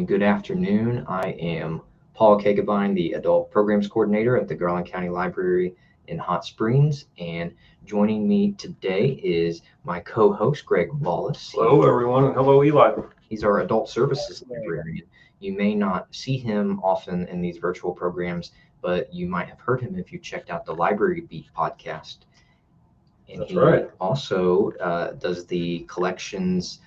and good afternoon. I am Paul Kagabine, the Adult Programs Coordinator at the Garland County Library in Hot Springs, and joining me today is my co-host, Greg Wallace. Hello, everyone, and hello, Eli. He's our Adult Services Librarian. You may not see him often in these virtual programs, but you might have heard him if you checked out the Library Beat podcast. And That's he right. also does the collections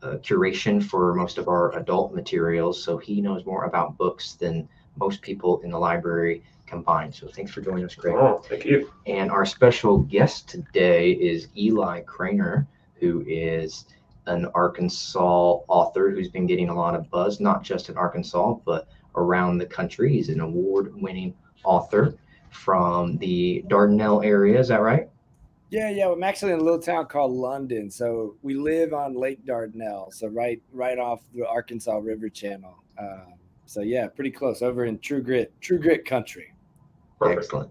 curation for most of our adult materials, so he knows more about books than most people in the library combined. So thanks for joining us, Greg. Oh, thank you. And our special guest today is Eli Cranor, who is an Arkansas author who's been getting a lot of buzz, not just in Arkansas, but around the country. He's an award-winning author from the Dardanelle area. Is that right? Yeah. I'm actually in a little town called London. So we live on Lake Dardanelle, so right off the Arkansas River Channel. So yeah, pretty close over in True Grit country. Perfect. Excellent.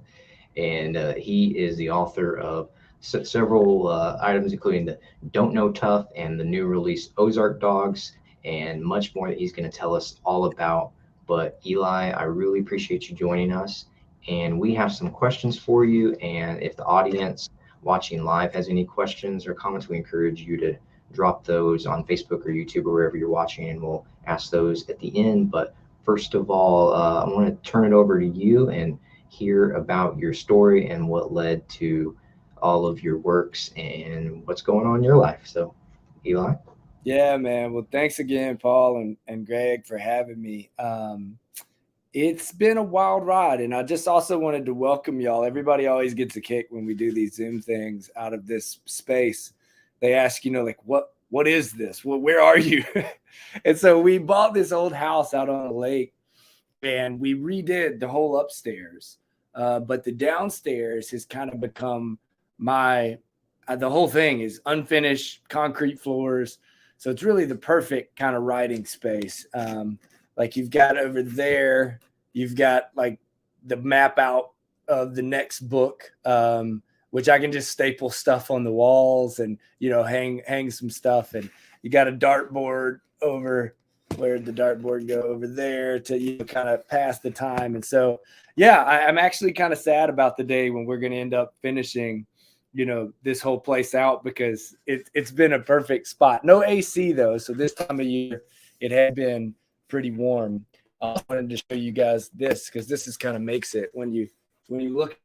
And he is the author of several items, including the Don't Know Tough and the new release Ozark Dogs, and much more that he's going to tell us all about. But Eli, I really appreciate you joining us. And we have some questions for you. And if the audience watching live has any questions or comments, we encourage you to drop those on Facebook or YouTube or wherever you're watching, and we'll ask those at the end. But first of all, I want to turn it over to you and hear about your story and what led to all of your works and what's going on in your life. So, Eli. Yeah, man. Well, thanks again, Paul and Greg, for having me. It's been a wild ride, and I just also wanted to welcome y'all. Everybody always gets a kick when we do these Zoom things out of this space. They ask, like, what is this? Where are you? And so we bought this old house out on a lake, and we redid the whole upstairs. But the downstairs has kind of become the whole thing is unfinished concrete floors. So it's really the perfect kind of writing space. Like you've got over there, you've got like the map out of the next book, which I can just staple stuff on the walls and, hang some stuff. And you got a dartboard over where the dartboard go over there to, kind of pass the time. And so, yeah, I'm actually kind of sad about the day when we're going to end up finishing, this whole place out, because it's been a perfect spot. No AC though. So this time of year, it had been pretty warm. I wanted to show you guys this because this is kind of makes it when you look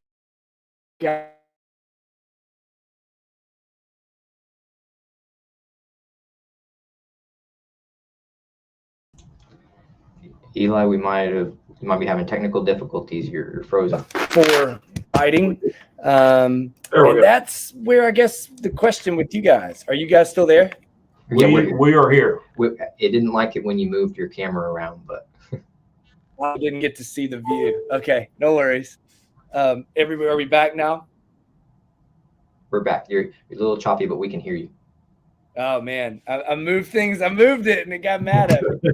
at Eli, you might be having technical difficulties. You're frozen. For writing. And that's where I guess the question with you guys. Are you guys still there? We are here. It didn't like it when you moved your camera around, but I didn't get to see the view. Okay, no worries. Everybody, are we back now? We're back. You're a little choppy, but we can hear you. Oh man, I moved things. I moved it, and it got mad at me.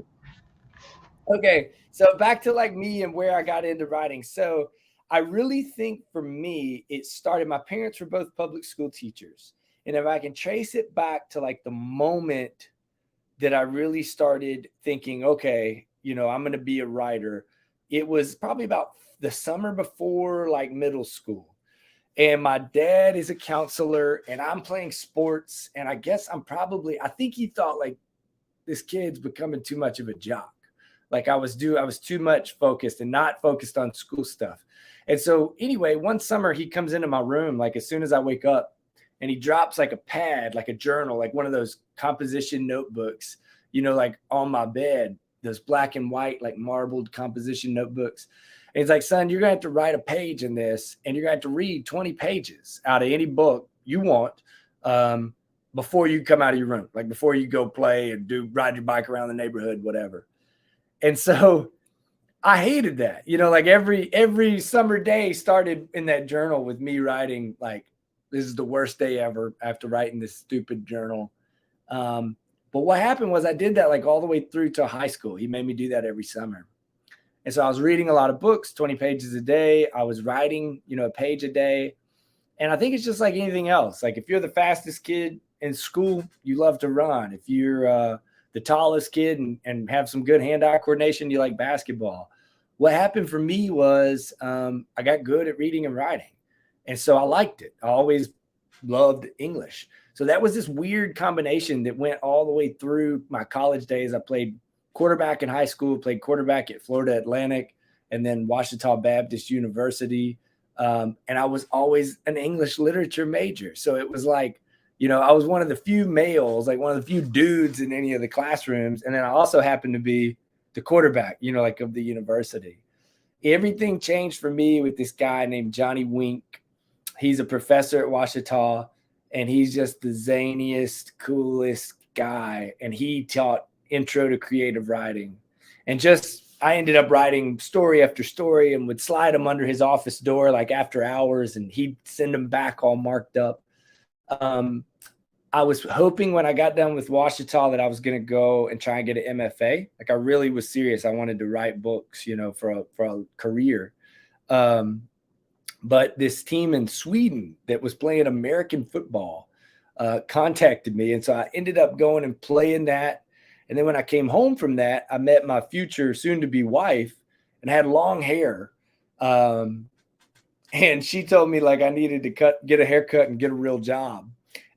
Okay, so back to like me and where I got into writing. So I really think for me, it started. My parents were both public school teachers. And if I can trace it back to like the moment that I really started thinking, okay, I'm going to be a writer, it was probably about the summer before like middle school. And my dad is a counselor and I'm playing sports. And I guess I think he thought like this kid's becoming too much of a jock. Like I was too much focused and not focused on school stuff. And so anyway, one summer he comes into my room, like as soon as I wake up, and he drops like a pad, like a journal, like one of those composition notebooks, like on my bed, those black and white, like marbled composition notebooks. And he's like, son, you're going to have to write a page in this, and you're going to have to read 20 pages out of any book you want before you come out of your room, like before you go play and ride your bike around the neighborhood, whatever. And so I hated that, like every summer day started in that journal with me writing like, this is the worst day ever after writing this stupid journal. But what happened was I did that like all the way through to high school. He made me do that every summer. And so I was reading a lot of books, 20 pages a day. I was writing, a page a day. And I think it's just like anything else. Like if you're the fastest kid in school, you love to run. If you're the tallest kid and have some good hand-eye coordination. You like basketball. What happened for me was I got good at reading and writing. And so I liked it. I always loved English. So that was this weird combination that went all the way through my college days. I played quarterback in high school, played quarterback at Florida Atlantic, and then Ouachita Baptist University. And I was always an English literature major. So it was like, you know, I was one of the few males, like one of the few dudes in any of the classrooms. And then I also happened to be the quarterback, you know, like of the university. Everything changed for me with this guy named Johnny Wink. He's a professor at Ouachita, and he's just the zaniest, coolest guy. And he taught intro to creative writing. And just, I ended up writing story after story and would slide them under his office door like after hours, and he'd send them back all marked up. I was hoping when I got done with Ouachita that I was going to go and try and get an MFA. Like I really was serious. I wanted to write books, you know, for a career. But this team in Sweden that was playing American football contacted me. And so I ended up going and playing that. And then when I came home from that, I met my future soon-to-be wife and had long hair. And she told me like I needed to get a haircut and get a real job.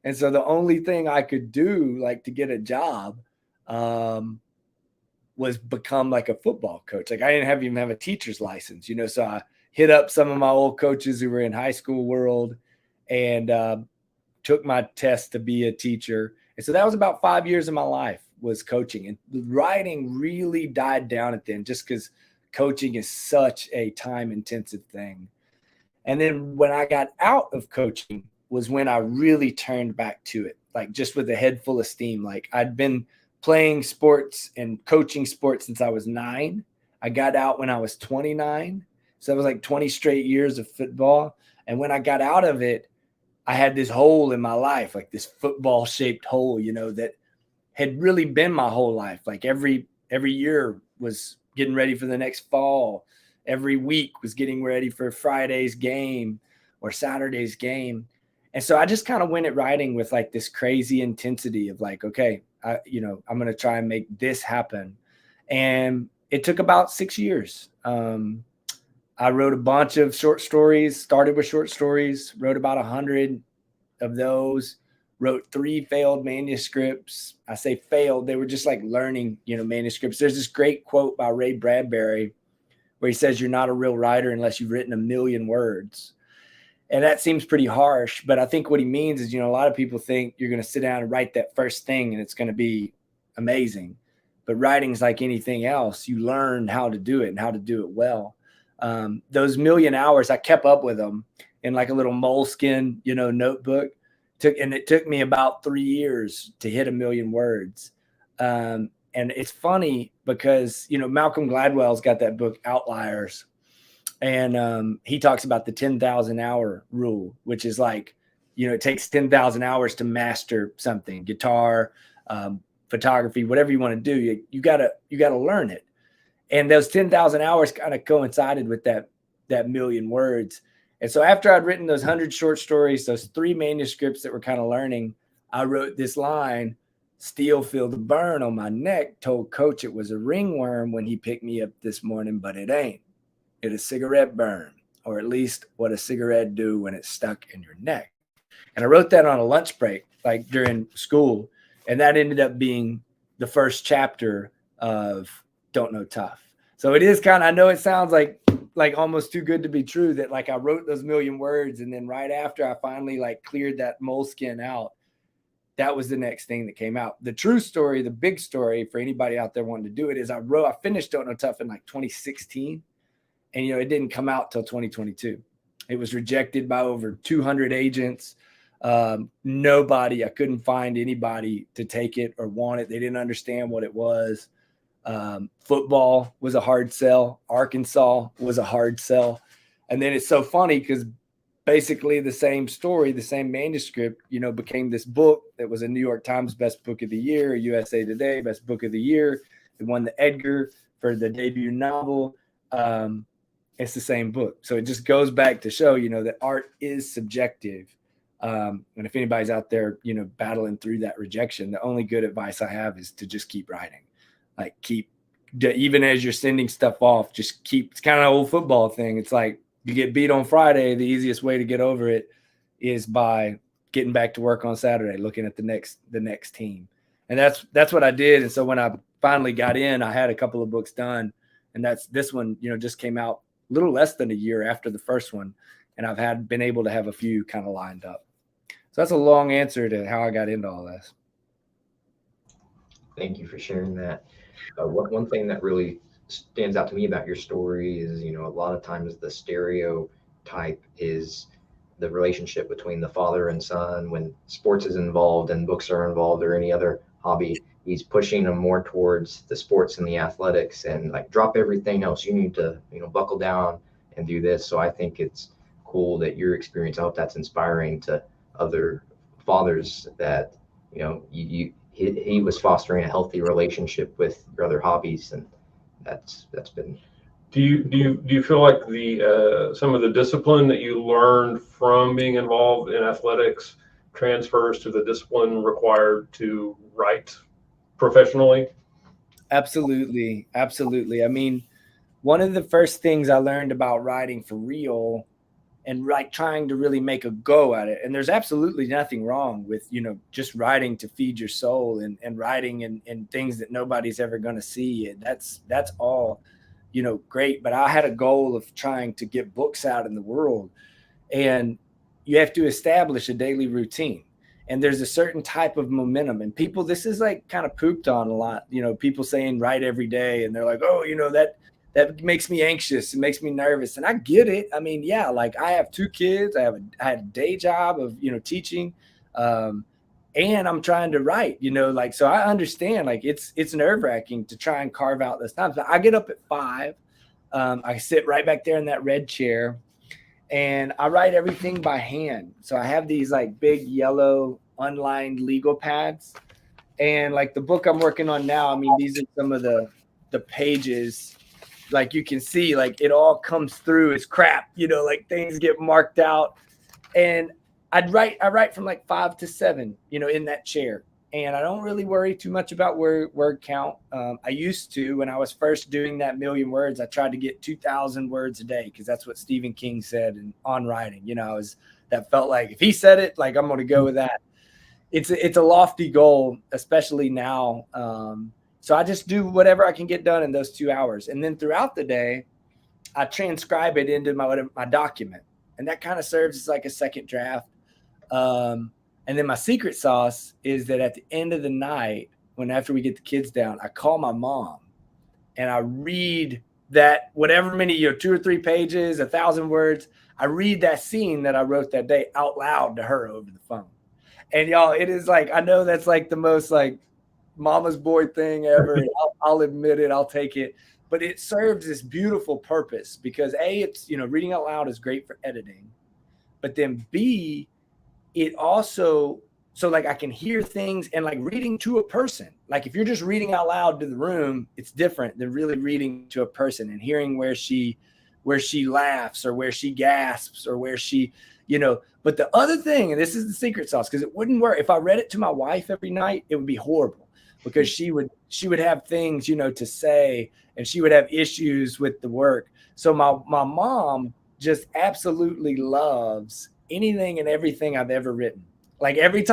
And so the only thing I could do like to get a job was become like a football coach. Like I didn't even have a teacher's license, you know, so I hit up some of my old coaches who were in high school world and took my test to be a teacher. And so that was about 5 years of my life was coaching, and writing really died down at then just because coaching is such a time intensive thing. And then when I got out of coaching was when I really turned back to it, like just with a head full of steam. Like I'd been playing sports and coaching sports since I was 9. I got out when I was 29. So that was like 20 straight years of football. And when I got out of it, I had this hole in my life, like this football shaped hole, you know, that had really been my whole life. Like every year was getting ready for the next fall. Every week was getting ready for Friday's game or Saturday's game. And so I just kind of went at writing with like this crazy intensity of like, okay, I'm going to try and make this happen. And it took about 6 years. I wrote a bunch of short stories, started with short stories, wrote about 100 of those, wrote 3 failed manuscripts. I say failed, they were just like learning, you know, manuscripts. There's this great quote by Ray Bradbury where he says, "You're not a real writer unless you've written 1,000,000 words." And that seems pretty harsh, but I think what he means is, you know, a lot of people think you're going to sit down and write that first thing and it's going to be amazing. But writing is like anything else. You learn how to do it and how to do it well. Those 1,000,000 hours, I kept up with them in like a little moleskin, you know, notebook. It took me about 3 years to hit 1,000,000 words. And it's funny because, you know, Malcolm Gladwell's got that book Outliers. And he talks about the 10,000 hour rule, which is like, you know, it takes 10,000 hours to master something, guitar, photography, whatever you want to do. You gotta learn it. And those 10,000 hours kind of coincided with that 1,000,000 words. And so after I'd written those 100 short stories, those 3 manuscripts that were kind of learning, I wrote this line: "Still feel the burn on my neck. Told coach it was a ringworm when he picked me up this morning, but it ain't. It a cigarette burn, or at least what a cigarette do when it's stuck in your neck." And I wrote that on a lunch break, like during school. And that ended up being the first chapter of Don't Know Tough. So it is kind of, I know it sounds like almost too good to be true that like I wrote those 1,000,000 words. And then right after I finally like cleared that moleskin out, that was the next thing that came out. The true story, the big story for anybody out there wanting to do it is I finished Don't Know Tough in like 2016. And, you know, it didn't come out till 2022. It was rejected by over 200 agents. I couldn't find anybody to take it or want it. They didn't understand what it was. Football was a hard sell. Arkansas was a hard sell. And then it's so funny because basically the same story, the same manuscript, you know, became this book that was a New York Times Best Book of the Year, a USA Today Best Book of the Year. It won the Edgar for the debut novel. It's the same book. So it just goes back to show, you know, that art is subjective. And if anybody's out there, battling through that rejection, the only good advice I have is to just keep writing. Like even as you're sending stuff off, just keep. It's kind of an old football thing. It's like you get beat on Friday. The easiest way to get over it is by getting back to work on Saturday, looking at the next team. And that's what I did. And so when I finally got in, I had a couple of books done, and this one, just came out a little less than a year after the first one. And I've been able to have a few kind of lined up. So that's a long answer to how I got into all this. Thank you for sharing that. One thing that really stands out to me about your story is, a lot of times the stereotype is the relationship between the father and son when sports is involved and books are involved or any other hobby. He's pushing them more towards the sports and the athletics and like drop everything else. You need to, buckle down and do this. So I think it's cool that your experience, I hope that's inspiring to other fathers that, he was fostering a healthy relationship with your other hobbies, and that's been. Do you feel like some of the discipline that you learned from being involved in athletics transfers to the discipline required to write professionally? Absolutely. I mean, one of the first things I learned about writing for real and like trying to really make a go at it. And there's absolutely nothing wrong with, just writing to feed your soul and writing and things that nobody's ever going to see. And that's all, great. But I had a goal of trying to get books out in the world, and you have to establish a daily routine. And there's a certain type of momentum, and people, this is like kind of pooped on a lot, people saying write every day. And they're like, oh, that makes me anxious. It makes me nervous. And I get it. I mean, yeah, like I have 2 kids. I had a day job of, teaching. And I'm trying to write, so I understand like it's nerve-wracking to try and carve out those times. But I get up at 5. I sit right back there in that red chair, and I write everything by hand. So I have these like big yellow unlined legal pads. And like the book I'm working on now, I mean, these are some of the pages. Like you can see, like it all comes through as crap, like things get marked out. And I write from like 5 to 7, in that chair. And I don't really worry too much about word count. I used to, when I was first doing that 1,000,000 words, I tried to get 2,000 words a day, because that's what Stephen King said on writing. That felt like if he said it, like I'm going to go with that. It's a lofty goal, especially now. So I just do whatever I can get done in those 2 hours. And then throughout the day, I transcribe it into my document. And that kind of serves as like a second draft. And then my secret sauce is that at the end of the night, after we get the kids down, I call my mom and I read that whatever many, 2 or 3 pages, 1,000 words, I read that scene that I wrote that day out loud to her over the phone. And y'all, it is like, I know that's like the most like mama's boy thing ever. I'll admit it. I'll take it. But it serves this beautiful purpose because A, it's, reading out loud is great for editing. But then B, it also, so like I can hear things and like reading to a person. Like if you're just reading out loud to the room, it's different than really reading to a person and hearing where she laughs or where she gasps or where she, But the other thing, and this is the secret sauce, because it wouldn't work. If I read it to my wife every night, it would be horrible. Because she would have things, to say, and she would have issues with the work. So my mom just absolutely loves anything and everything I've ever written. Like every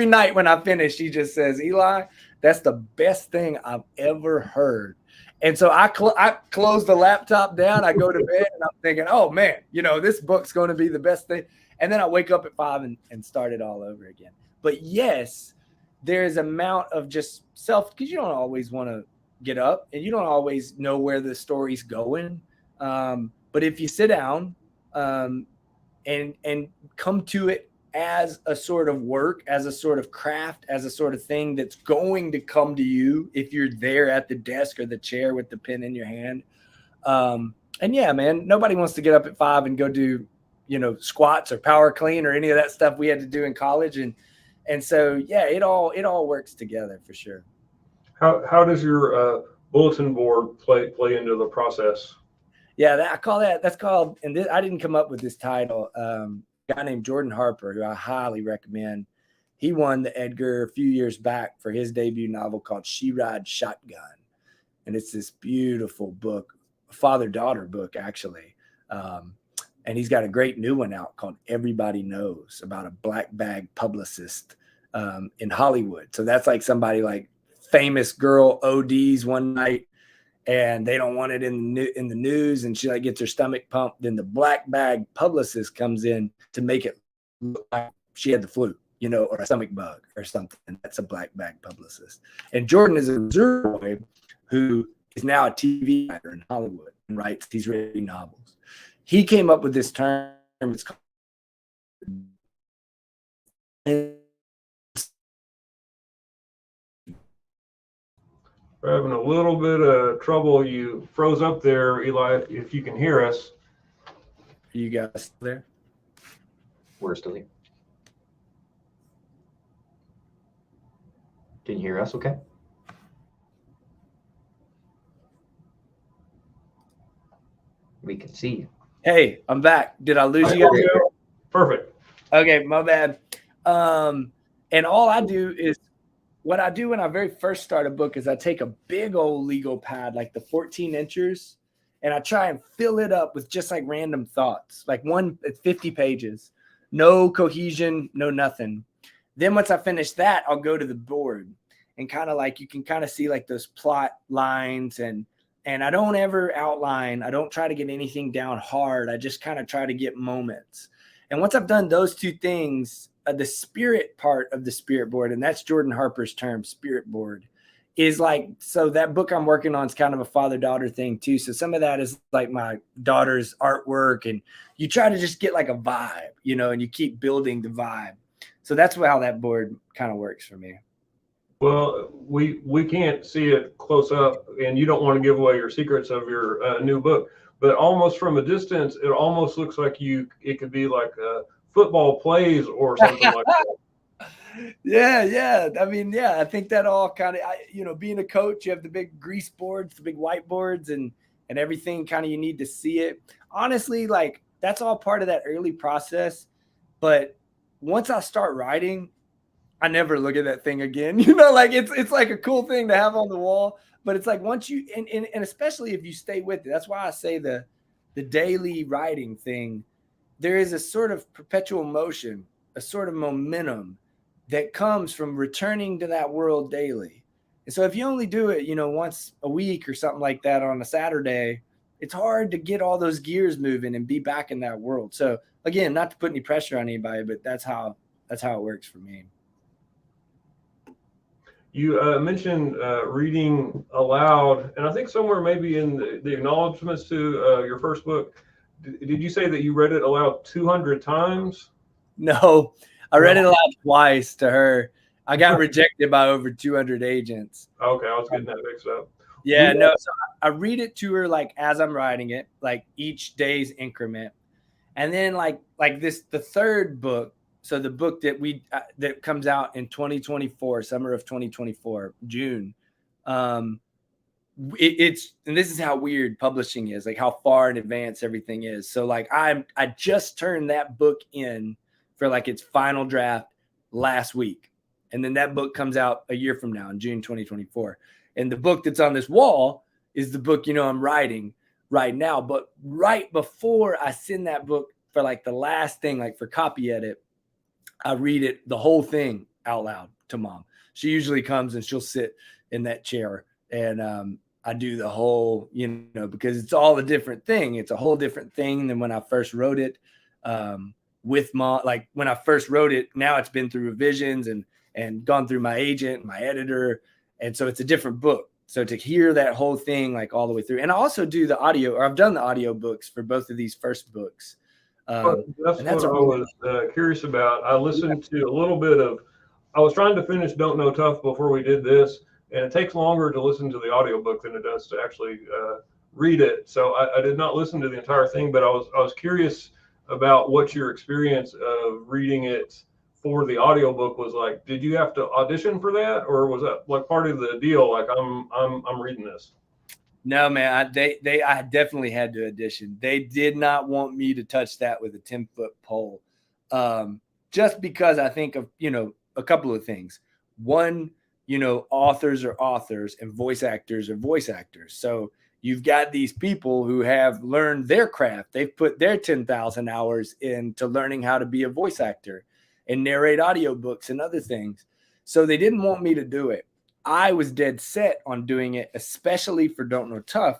night when I finish, she just says, Eli, that's the best thing I've ever heard. And so I close the laptop down, I go to bed, and I'm thinking, oh man, this book's going to be the best thing. And then I wake up at 5 and start it all over again. But yes, there's amount of just because you don't always want to get up and you don't always know where the story's going. But if you sit down and come to it as a sort of work, as a sort of craft, as a sort of thing that's going to come to you if you're there at the desk or the chair with the pen in your hand. And yeah, man, nobody wants to get up at 5 and go do, squats or power clean or any of that stuff we had to do in college. And so, yeah, it all works together for sure. How does your bulletin board play into the process? Yeah, that's called, and I didn't come up with this title. guy named Jordan Harper, who I highly recommend. He won the Edgar a few years back for his debut novel called She Rides Shotgun. And it's this beautiful book, a father-daughter book, actually. And he's got a great new one out called Everybody Knows, about a black bag publicist in Hollywood. So that's like somebody like famous girl ODs one night, and they don't want it in the news, and she like gets her stomach pumped. Then the black bag publicist comes in to make it look like she had the flu, you know, or a stomach bug or something. That's a black bag publicist. And Jordan is a Missouri boy who is now a TV writer in Hollywood and writes these written novels. He came up with this term. It's called We're having a little bit of trouble. You froze up there, Eli, if you can hear us. Are you guys still there? We're still here. Can you hear us okay? We can see you. Hey, I'm back. Did I lose you guys? Perfect. Okay, my bad. And all I do is, what I do when I very first start a book is I take a big old legal pad, like the 14 inchers, and I try and fill it up with just like random thoughts, like 50 pages, no cohesion, no nothing. Then once I finish that, I'll go to the board and kind of like, you can kind of see like those plot lines, and I don't ever outline. I don't try to get anything down hard. I just kind of try to get moments. And once I've done those two things, the spirit part of the spirit board, and that's Jordan Harper's term, spirit board, is like, so that book I'm working on is kind of a father-daughter thing too. So some of that is like my daughter's artwork, and you try to just get like a vibe, you know, and you keep building the vibe. So that's how that board kind of works for me. Well, we can't see it close up, and you don't want to give away your secrets of your new book, but almost from a distance, it almost looks like it could be like football plays or something like that. Yeah. I mean, yeah, I think that all kind of, you know, being a coach, you have the big grease boards, the big whiteboards, and everything kind of, you need to see it. Honestly, like that's all part of that early process. But once I start writing, I never look at that thing again. You know, like it's like a cool thing to have on the wall. But it's like once you, and especially if you stay with it, that's why I say the daily writing thing, there is a sort of perpetual motion, a sort of momentum that comes from returning to that world daily. And so if you only do it, you know, once a week or something like that on a Saturday, it's hard to get all those gears moving and be back in that world. So again, not to put any pressure on anybody, but that's how it works for me. You mentioned reading aloud, and I think somewhere maybe in the acknowledgments to your first book, did you say that you read it aloud 200 times? No, I read it aloud twice to her. I got rejected by over 200 agents. Okay, I was getting that mixed up. Yeah, no, so I read it to her like as I'm writing it, like each day's increment. And then like this, the third book, so the book that that comes out in 2024, summer of 2024, June. It's and this is how weird publishing is, like how far in advance everything is. So like I just turned that book in for like its final draft last week, and then that book comes out a year from now in June 2024. And the book that's on this wall is the book, you know, I'm writing right now. But right before I send that book for like the last thing, like for copy edit, I read it, the whole thing out loud to mom. She usually comes and she'll sit in that chair, and I do the whole, you know, because it's all a different thing. It's a whole different thing than when I first wrote it with mom. Like when I first wrote it, now it's been through revisions and gone through my agent, my editor. And so it's a different book. So to hear that whole thing, like all the way through, and I also do the audio, or I've done the audio books for both of these first books. That's what I was curious about. I listened to a little bit of, I was trying to finish Don't Know Tough before we did this, and it takes longer to listen to the audiobook than it does to actually read it. So I did not listen to the entire thing, but I was curious about what your experience of reading it for the audiobook was like. Did you have to audition for that, or was that like part of the deal? Like I'm reading this. No, man, I definitely had to audition. They did not want me to touch that with a 10-foot pole. just because I think of, a couple of things. One, authors are authors and voice actors are voice actors. So you've got these people who have learned their craft. They've put their 10,000 hours into learning how to be a voice actor and narrate audiobooks and other things. So they didn't want me to do it. I was dead set on doing it, especially for Don't Know Tough,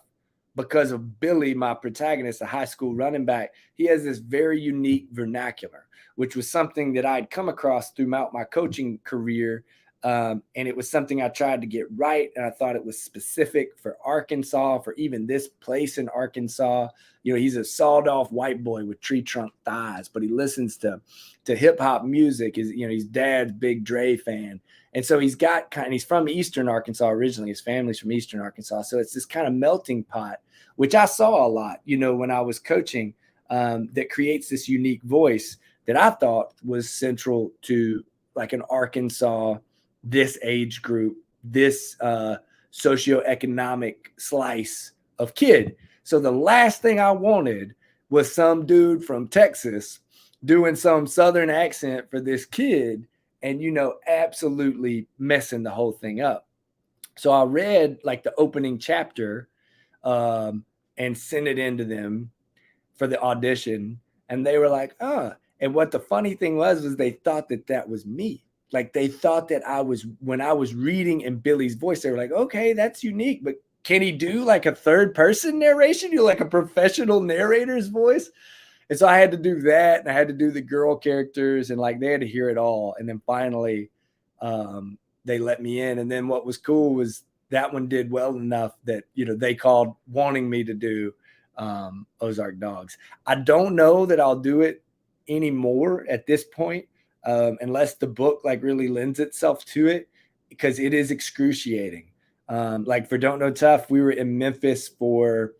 because of Billy, my protagonist, a high school running back. He has this very unique vernacular, which was something that I'd come across throughout my coaching career. And it was something I tried to get right. And I thought it was specific for Arkansas, for even this place in Arkansas. He's a sawed off white boy with tree trunk thighs, but he listens to hip hop music. His dad's big Dre fan. And so he's from Eastern Arkansas originally. His family's from Eastern Arkansas. So it's this kind of melting pot, which I saw a lot, when I was coaching, that creates this unique voice that I thought was central to like an Arkansas, this age group, this socioeconomic slice of kid. So the last thing I wanted was some dude from Texas doing some Southern accent for this kid and, absolutely messing the whole thing up. So I read like the opening chapter and sent it in to them for the audition. And they were like, and what the funny thing was they thought that was me. Like they thought that when I was reading in Billy's voice, they were like, okay, that's unique, but can he do like a third person narration? Like a professional narrator's voice? And so I had to do that, and I had to do the girl characters, and like they had to hear it all. And then finally they let me in. And then what was cool was that one did well enough that, they called wanting me to do Ozark Dogs. I don't know that I'll do it anymore at this point. Unless the book like really lends itself to it, because it is excruciating. Like for Don't Know Tough, we were in Memphis for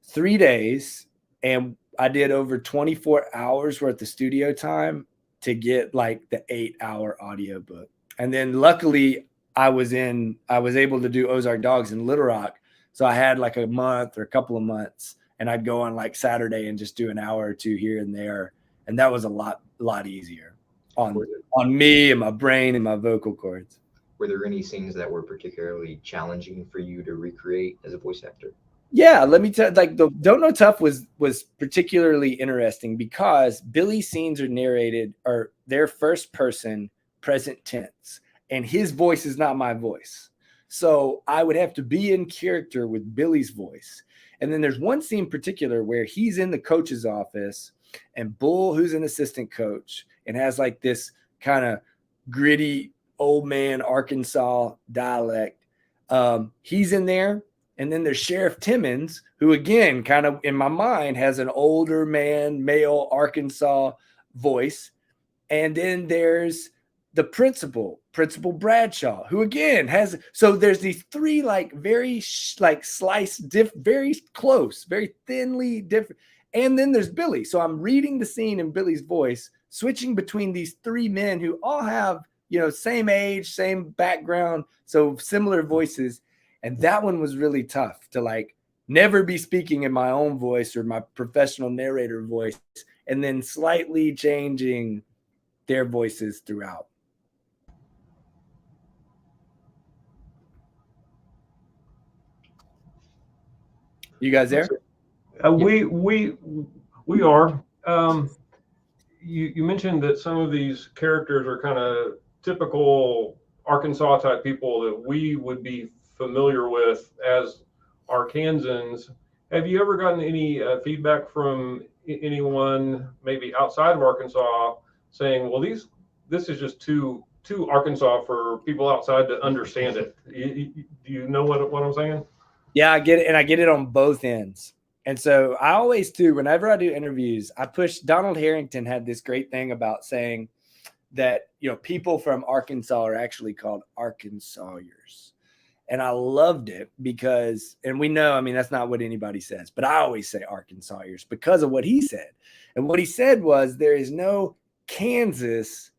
3 days, and I did over 24 hours worth of studio time to get like the 8-hour audiobook. And then luckily I was able to do Ozark Dogs in Little Rock. So I had like a month or a couple of months, and I'd go on like Saturday and just do an hour or two here and there. And that was a lot easier on me and my brain and my vocal cords. Were there any scenes that were particularly challenging for you to recreate as a voice actor? Yeah, let me tell you, like the Don't Know Tough was particularly interesting because Billy's scenes are narrated, or they're first person present tense, and his voice is not my voice. So I would have to be in character with Billy's voice. And then there's one scene in particular where he's in the coach's office, and Bull, who's an assistant coach and has like this kind of gritty old man Arkansas dialect, he's in there. And then there's Sheriff Timmons, who again, kind of in my mind, has an older man, male Arkansas voice. And then there's the Principal Bradshaw, who again has, so there's these three like very like sliced, very close, very thinly different. And then there's Billy. So I'm reading the scene in Billy's voice, switching between these three men who all have, same age, same background, so similar voices. And that one was really tough to like never be speaking in my own voice or my professional narrator voice, and then slightly changing their voices throughout. You guys there? We are. You mentioned that some of these characters are kind of typical Arkansas type people that we would be familiar with as Arkansans. Have you ever gotten any feedback from anyone maybe outside of Arkansas saying, well, this is just too Arkansas for people outside to understand it? Do you know what I'm saying? Yeah, I get it. And I get it on both ends. And so I always do, whenever I do interviews, I push. Donald Harrington had this great thing about saying that, people from Arkansas are actually called Arkansasiers. And I loved it because, and we know, that's not what anybody says, but I always say Arkansasiers because of what he said. And what he said was there is no Kansas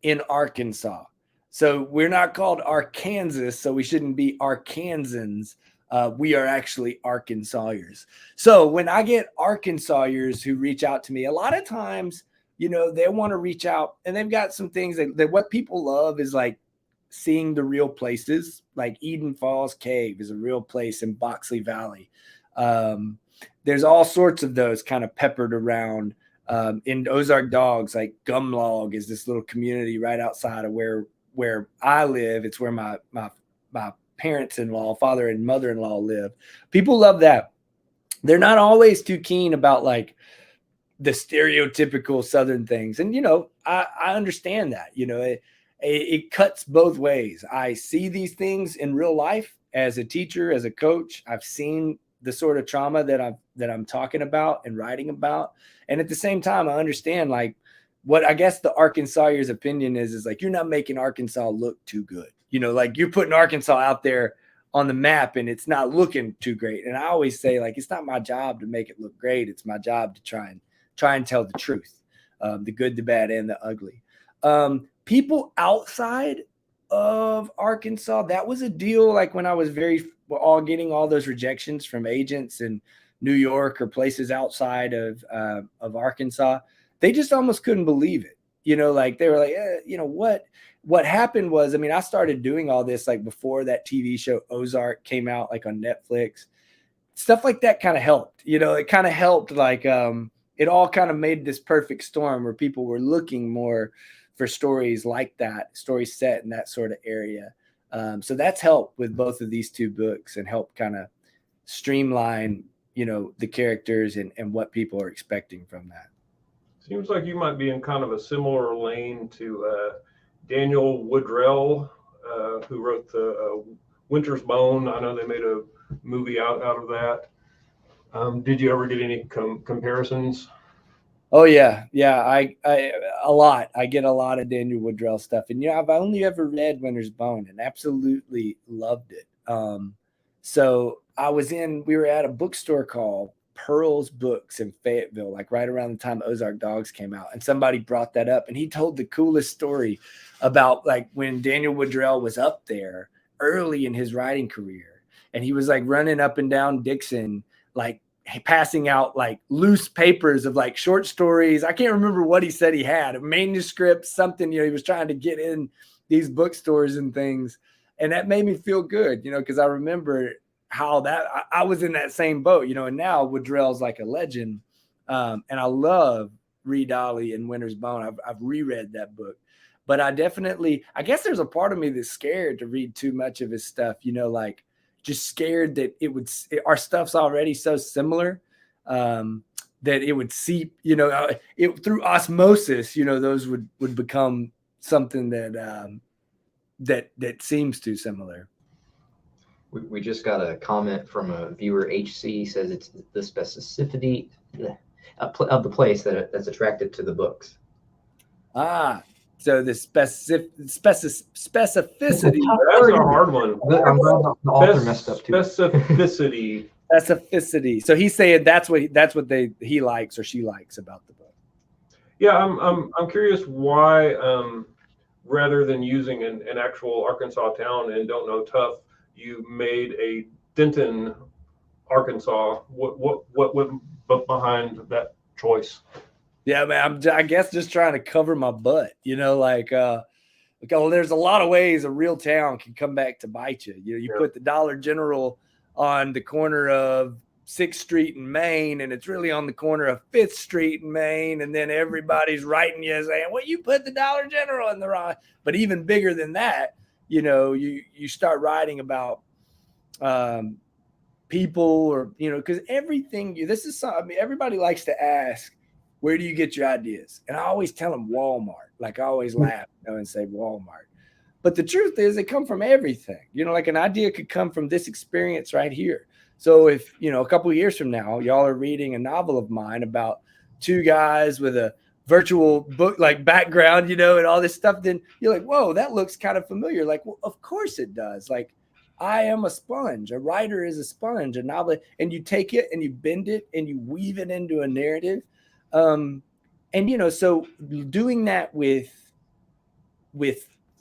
in Arkansas. So we're not called Arkansas, so we shouldn't be Arkansans. We are actually Arkansasiers. So when I get Arkansasiers who reach out to me, a lot of times, you know, they want to reach out, and they've got some things that what people love is like seeing the real places. Like Eden Falls Cave is a real place in Boxley Valley. There's all sorts of those kind of peppered around. In Ozark Dogs, like Gumlog is this little community right outside of where I live. It's where my parents-in-law, father and mother-in-law live. People love that. They're not always too keen about like the stereotypical Southern things. And, you know, I understand that, you know, it cuts both ways. I see these things in real life as a teacher, as a coach. I've seen the sort of trauma that I'm talking about and writing about. And at the same time, I understand like what I guess the Arkansasier's opinion is like, you're not making Arkansas look too good. You know, like you're putting Arkansas out there on the map and it's not looking too great. And I always say like, it's not my job to make it look great. It's my job to try and tell the truth, the good, the bad, and the ugly. People outside of Arkansas, that was a deal. Like when I was getting all those rejections from agents in New York or places outside of Arkansas, they just almost couldn't believe it. You know, like they were like, you know, what happened was, I mean, I started doing all this like before that TV show Ozark came out, like on Netflix. Stuff like that kind of helped. You know, it kind of helped. Like it all kind of made this perfect storm where people were looking more for stories like that, stories set in that sort of area. So that's helped with both of these two books and helped kind of streamline, you know, the characters and what people are expecting from that. Seems like you might be in kind of a similar lane to Daniel Woodrell, who wrote the Winter's Bone. I know they made a movie out of that. Did you ever get any comparisons? Oh yeah. I a lot. I get a lot of Daniel Woodrell stuff. And I've only ever read Winter's Bone and absolutely loved it. So we were at a bookstore called Pearl's Books in Fayetteville, like right around the time Ozark Dogs came out. And somebody brought that up and he told the coolest story about like when Daniel Woodrell was up there early in his writing career. And he was like running up and down Dixon, like passing out like loose papers of like short stories. I can't remember what he said he had, a manuscript, something, he was trying to get in these bookstores and things. And that made me feel good, because I remember how I was in that same boat, and now Woodrell's like a legend. And I love Reed Ollie and Winter's Bone. I've reread that book, but I guess there's a part of me that's scared to read too much of his stuff, like just scared that our stuff's already so similar, that it would seep, through osmosis, those would become something that seems too similar. We just got a comment from a viewer. HC says it's the specificity of the place that's attracted to the books. So the specificity. That's a hard one. I'm glad the author messed up too. Specificity. Specificity. So he's saying that's what he likes or she likes about the book. Yeah, I'm curious why, rather than using an actual Arkansas town and Don't Know Tough, you made a Denton, Arkansas. What went behind that choice? Yeah, man, I guess just trying to cover my butt, because there's a lot of ways a real town can come back to bite you. You put the Dollar General on the corner of 6th Street in Maine, and it's really on the corner of 5th Street in Maine, and then everybody's writing you saying, well, you put the Dollar General in the wrong. But even bigger than that, you start writing about people or, because everything, everybody likes to ask, where do you get your ideas? And I always tell them Walmart. Like I always laugh and say Walmart. But the truth is they come from everything. Like an idea could come from this experience right here. So if, a couple of years from now, y'all are reading a novel of mine about two guys with a virtual book like background, and all this stuff, then you're like, whoa, that looks kind of familiar. Like, well, of course it does. Like I am a sponge. A writer is a sponge, a novel, and you take it and you bend it and you weave it into a narrative. So doing that with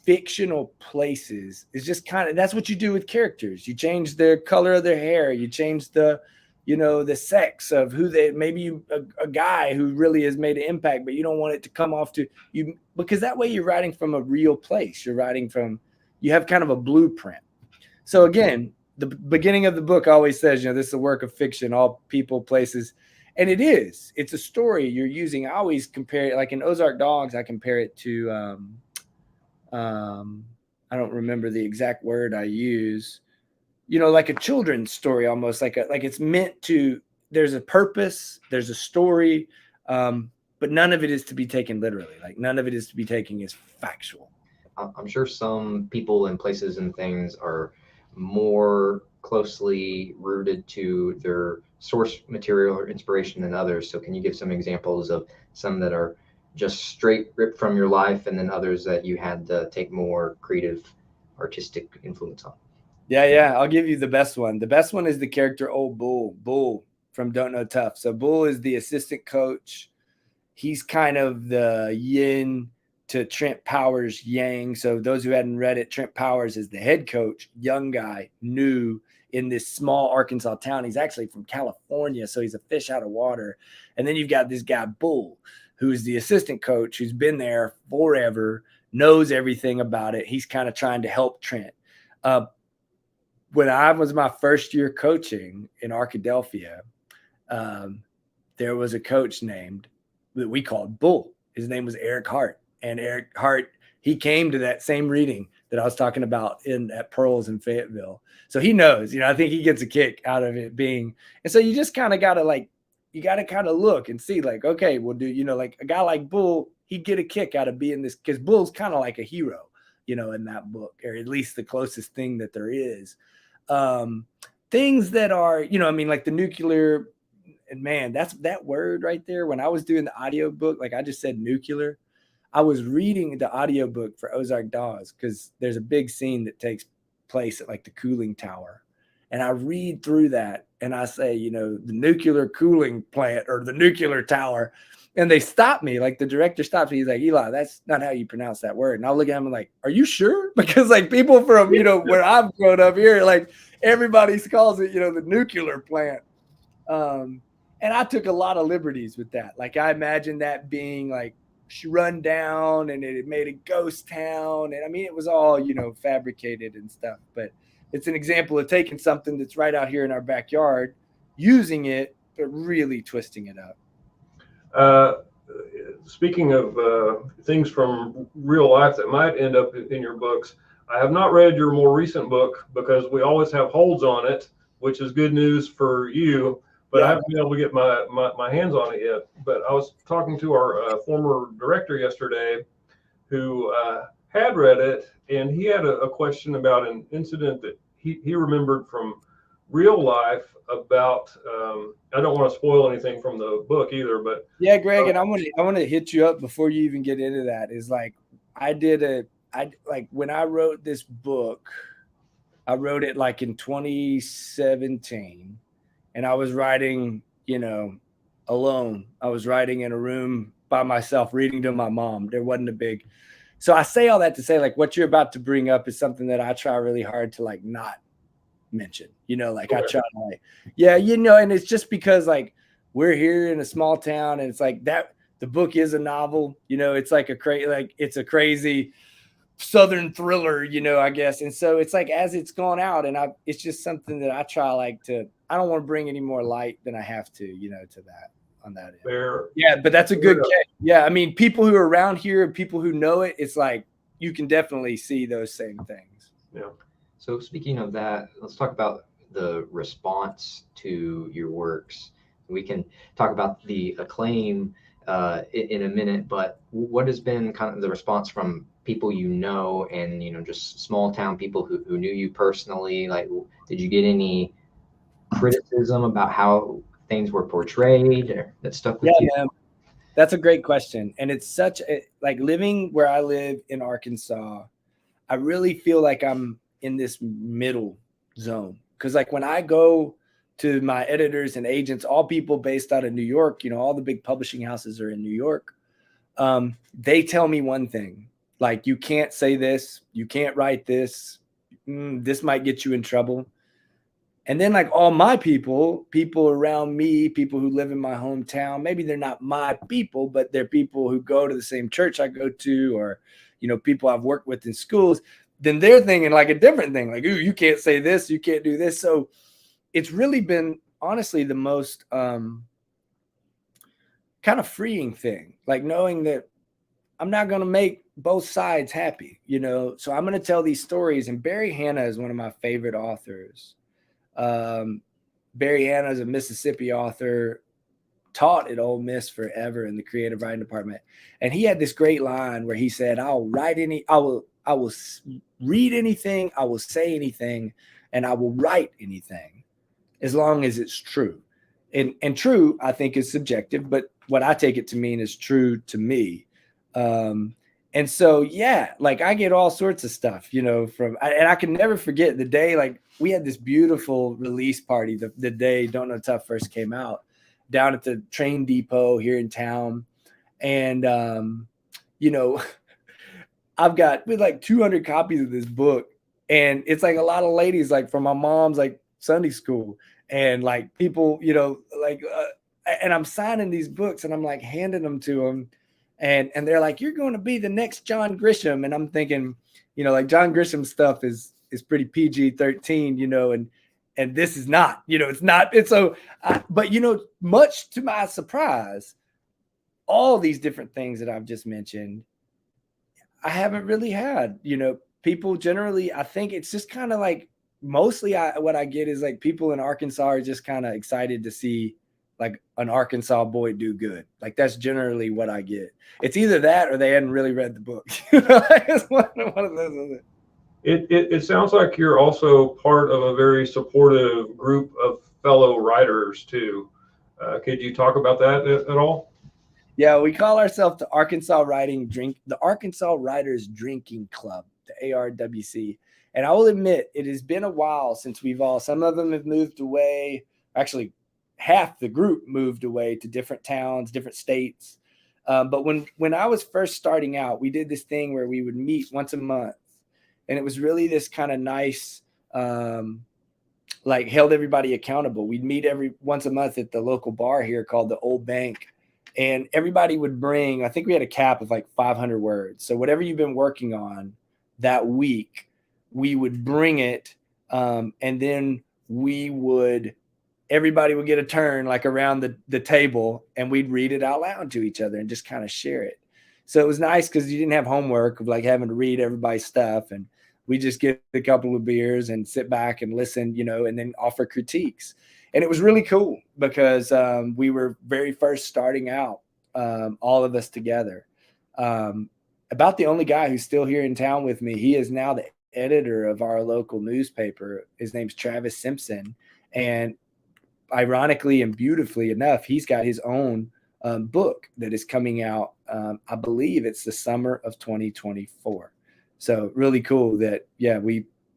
fictional places is just that's what you do with characters. You change the color of their hair, you change the the sex of who maybe a guy who really has made an impact, but you don't want it to come off to you, because that way you're writing from a real place. You have kind of a blueprint. So again, the beginning of the book always says, this is a work of fiction, all people, places. And it's a story you're using. I always compare it, like in Ozark Dogs, I compare it to, I don't remember the exact word I use, like a children's story, almost like it's meant to, there's a purpose, there's a story, but none of it is to be taken literally. Like none of it is to be taken as factual. I'm sure some people and places and things are more closely rooted to their source material or inspiration than others. So can you give some examples of some that are just straight ripped from your life, and then others that you had to take more creative, artistic influence on? Yeah. I'll give you the best one. The best one is the character Old Bull from Don't Know Tough. So Bull is the assistant coach. He's kind of the yin to Trent Powers' yang. So those who hadn't read it, Trent Powers is the head coach, young guy, new in this small Arkansas town. He's actually from California, so he's a fish out of water. And then you've got this guy, Bull, who's the assistant coach, who's been there forever, knows everything about it. He's kind of trying to help Trent. When I was my first year coaching in Arkadelphia, there was a coach named that we called Bull. His name was Eric Hart. And Eric Hart, he came to that same reading that I was talking about at Pearls in Fayetteville. So he knows, I think he gets a kick out of it being. And so you just kind of got to kind of look and see, like, okay, well, like a guy like Bull, he'd get a kick out of being this, because Bull's kind of like a hero, in that book, or at least the closest thing that there is. Things that are, like the nuclear, and man, that's that word right there. When I was doing the audio book, like I just said nuclear, I was reading the audiobook for Ozark Dogs because there's a big scene that takes place at like the cooling tower. And I read through that and I say, the nuclear cooling plant or the nuclear tower. And they stop me, like the director stops me. He's like, Eli, that's not how you pronounce that word. And I'll look at him and like, are you sure? Because like people from, where I've grown up here, like everybody calls it, the nuclear plant. And I took a lot of liberties with that. Like I imagined that being like, run down and it made a ghost town, and I mean it was all fabricated and stuff, but it's an example of taking something that's right out here in our backyard, using it but really twisting it up. Speaking of things from real life that might end up in your books, I have not read your more recent book because we always have holds on it, which is good news for you. But I haven't been able to get my hands on it yet. But I was talking to our former director yesterday who had read it, and he had a question about an incident that he remembered from real life about, I don't want to spoil anything from the book either, but. Yeah, Greg, and I want to hit you up before you even get into that, is like, when I wrote this book, I wrote it like in 2017. And I was writing, alone. I was writing in a room by myself, reading to my mom. There wasn't a big. So I say all that to say, like, what you're about to bring up is something that I try really hard to like not mention. Like I try to like, and it's just because like we're here in a small town, and it's like that. The book is a novel. It's like it's a crazy Southern thriller, I guess. And so it's like, as it's gone out, and it's just something that I try I don't want to bring any more light than I have to, to that on that end. Fair. Yeah, but that's a good catch. Yeah. I mean, people who are around here, people who know it, it's like, you can definitely see those same things. Yeah. So speaking of that, let's talk about the response to your works. We can talk about the acclaim in a minute, but what has been kind of the response from people and just small town people who knew you personally? Like, did you get any criticism about how things were portrayed or that stuck with you? Man, that's a great question. And it's such like living where I live in Arkansas, I really feel like I'm in this middle zone. Because like when I go to my editors and agents, all people based out of New York, all the big publishing houses are in New York. They tell me one thing, like, you can't say this, you can't write this, this might get you in trouble. And then like all my people around me, people who live in my hometown, maybe they're not my people, but they're people who go to the same church I go to, or, you know, people I've worked with in schools, then they're thinking like a different thing. Like, ooh, you can't say this, you can't do this. So it's really been honestly the most kind of freeing thing, like knowing that I'm not going to make both sides happy, you know? So I'm going to tell these stories. And Barry Hannah is one of my favorite authors. Barry Hannah is a Mississippi author, taught at Ole Miss forever in the creative writing department. And he had this great line where he said, I will read anything, I will say anything, and I will write anything as long as it's true. And true, I think, is subjective, but what I take it to mean is true to me. And so, yeah, like I get all sorts of stuff, you know, and I can never forget the day, like we had this beautiful release party the day Don't Know Tough first came out down at the train depot here in town. And, you know, I've got like 200 copies of this book, and it's like a lot of ladies, like from my mom's like Sunday school, and like people, you know, like, and I'm signing these books and I'm like handing them to them. And they're like, you're going to be the next John Grisham. And I'm thinking, you know, like John Grisham stuff is pretty PG-13, you know, and this is not, you know, it's not. It's so, but, you know, much to my surprise, all these different things that I've just mentioned, I haven't really had, you know, people generally, I think it's just kind of like, mostly what I get is like people in Arkansas are just kind of excited to see like an Arkansas boy do good. Like that's generally what I get. It's either that or they hadn't really read the book. It's one of those. It sounds like you're also part of a very supportive group of fellow writers too. Could you talk about that at all? Yeah, we call ourselves the Arkansas Writers Drinking Club, the ARWC. And I will admit, it has been a while since some of them have moved away. Actually, half the group moved away to different towns, different states. But when I was first starting out, we did this thing where we would meet once a month. And it was really this kind of nice, like held everybody accountable. We'd meet once a month at the local bar here called the Old Bank. And everybody would bring, I think we had a cap of like 500 words. So whatever you've been working on that week, we would bring it. And then everybody would get a turn like around the table, and we'd read it out loud to each other and just kind of share it. So it was nice because you didn't have homework of like having to read everybody's stuff, and we just get a couple of beers and sit back and listen, you know, and then offer critiques. And it was really cool because we were very first starting out, all of us together. About the only guy who's still here in town with me. He is now the editor of our local newspaper. His name's Travis Simpson. And ironically and beautifully enough, he's got his own book that is coming out. I believe it's the summer of 2024. So really cool that,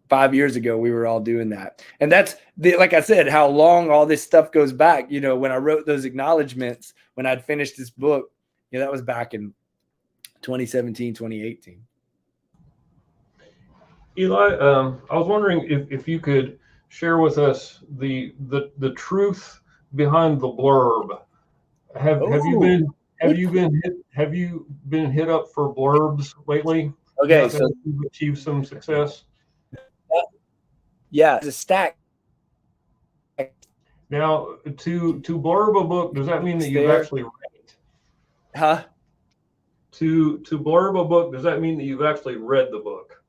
5 years ago, we were all doing that. And that's like I said, how long all this stuff goes back. You know, when I wrote those acknowledgments, when I'd finished this book, you know, that was back in 2017, 2018. Eli, I was wondering if you could share with us the truth behind the blurb. Have you been hit up for blurbs lately? Okay, so you've achieved some success. Yeah, it's a stack. Now, to blurb a book, does that mean that you've actually read it? Huh? To blurb a book, does that mean that you've actually read the book?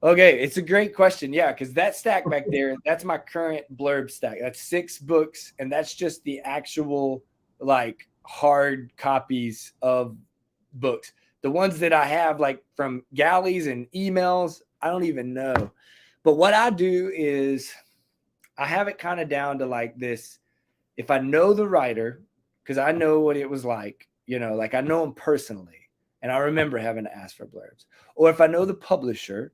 Okay, it's a great question. Yeah, because that stack back there, that's my current blurb stack. That's 6 books, and that's just the actual like hard copies of books. The ones that I have like from galleys and emails, I don't even know. But what I do is I have it kind of down to like this. If I know the writer, because I know what it was like, you know, like I know him personally, and I remember having to ask for blurbs. Or if I know the publisher,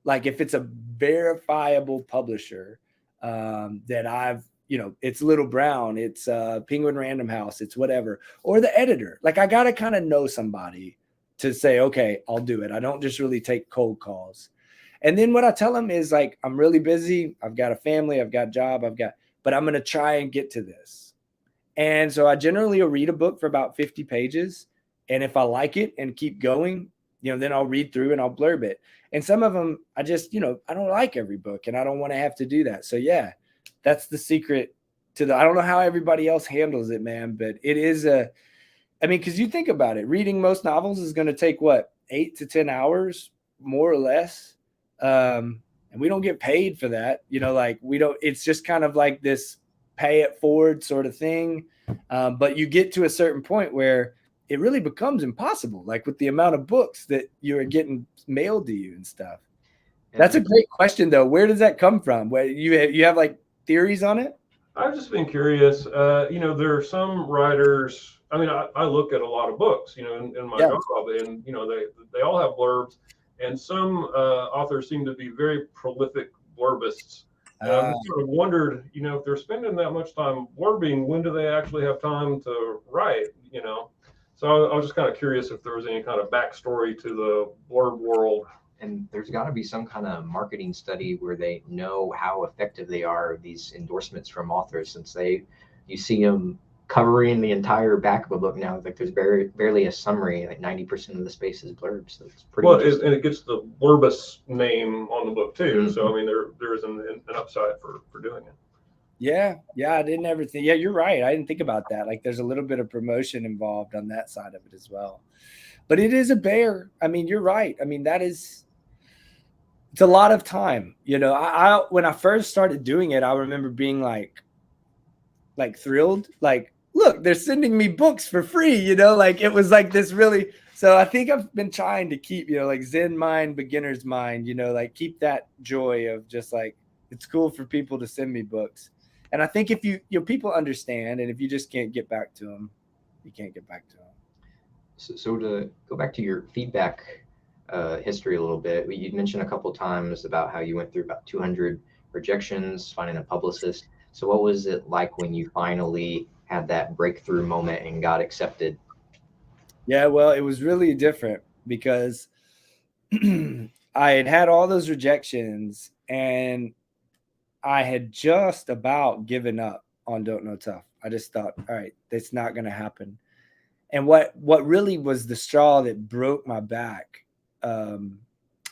like if it's a verifiable publisher that I've, you know, it's Little Brown, it's Penguin Random House, it's whatever, or the editor. Like I got to kind of know somebody to say, okay, I'll do it. I don't just really take cold calls. And then what I tell them is like, I'm really busy. I've got a family, I've got a job, but I'm going to try and get to this. And so I generally will read a book for about 50 pages. And if I like it and keep going, then I'll read through and I'll blurb it. And some of them, I just, I don't like every book and I don't want to have to do that. So yeah, that's the secret to I don't know how everybody else handles it, man, but it is because you think about it, reading most novels is going to take what, 8 to 10 hours, more or less. And we don't get paid for that. It's just kind of like this pay it forward sort of thing. But you get to a certain point where it really becomes impossible, like with the amount of books that you're getting mailed to you and stuff. That's a great question, though. Where does that come from? Where you have like theories on it? I've just been curious. There are some writers. I mean, I look at a lot of books, in my job, and they all have blurbs, and some authors seem to be very prolific blurbists. And I've just sort of wondered, if they're spending that much time blurbing, when do they actually have time to write? So I was just kind of curious if there was any kind of backstory to the blurb world. And there's got to be some kind of marketing study where they know how effective they are, these endorsements from authors, since you see them covering the entire back of a book now. Like there's barely a summary, like 90% of the space is blurbs. So it's pretty and it gets the blurbus name on the book too. Mm-hmm. So I mean, there is an upside for doing it. Yeah, I didn't ever think. Yeah, you're right. I didn't think about that. Like there's a little bit of promotion involved on that side of it as well. But it is a bear. I mean, you're right. I mean, it's a lot of time. I when I first started doing it, I remember being like thrilled. Like, look, they're sending me books for free. Like it was like this really. So I think I've been trying to keep, like Zen mind, beginner's mind. Like keep that joy of just like it's cool for people to send me books. And I think if people understand, and if you just can't get back to them, you can't get back to them. So to go back to your feedback history a little bit, you mentioned a couple of times about how you went through about 200 rejections, finding a publicist. So what was it like when you finally had that breakthrough moment and got accepted? Yeah, well, it was really different because I had all those rejections and I had just about given up on Don't Know Tough. I just thought, all right, that's not going to happen. And what really was the straw that broke my back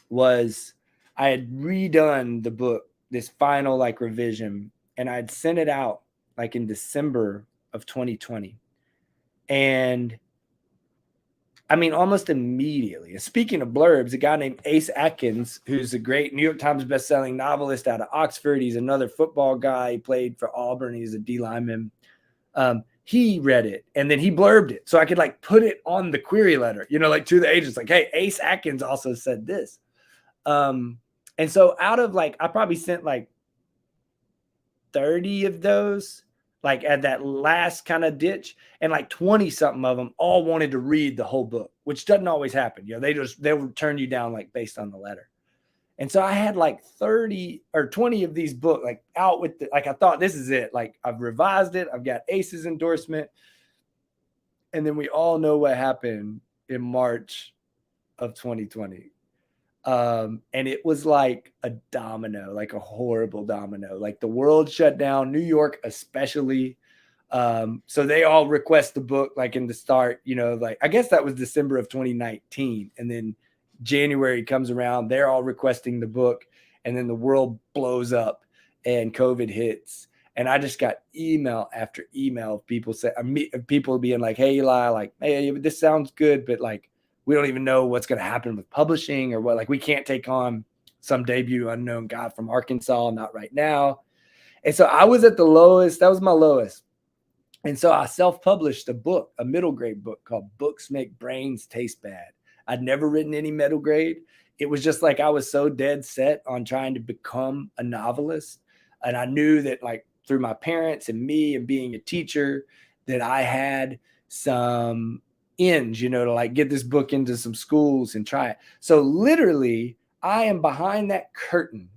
was I had redone the book, this final like revision, and I'd sent it out like in December of 2020. And I mean, almost immediately. And speaking of blurbs, a guy named Ace Atkins, who's a great New York Times bestselling novelist out of Oxford. He's another football guy. He played for Auburn. He's a D lineman. He read it and then he blurbed it. So I could like put it on the query letter, like to the agents, like, hey, Ace Atkins also said this. And so out of like, I probably sent like 30 of those, like at that last kind of ditch, and like 20 something of them all wanted to read the whole book, which doesn't always happen. They would turn you down like based on the letter. And so I had like 30 or 20 of these books like out with I thought this is it. Like I've revised it. I've got Ace's endorsement. And then we all know what happened in March of 2020. And it was like a domino, like a horrible domino. Like the world shut down, New York especially. So they all request the book like in the start, like I guess that was December of 2019. And then January comes around, they're all requesting the book, and then the world blows up and COVID hits. And I just got email after email of people being like, hey, Eli, like, hey, this sounds good, but like, we don't even know what's going to happen with publishing or what, like, we can't take on some debut unknown guy from Arkansas, not right now. And so I was at the lowest. That was my lowest. And so I self-published a book, a middle grade book called Books Make Brains Taste Bad. I'd never written any middle grade. It was just like I was so dead set on trying to become a novelist. And I knew that like through my parents and me and being a teacher that I had some ends, to like get this book into some schools and try it. So literally I am behind that curtain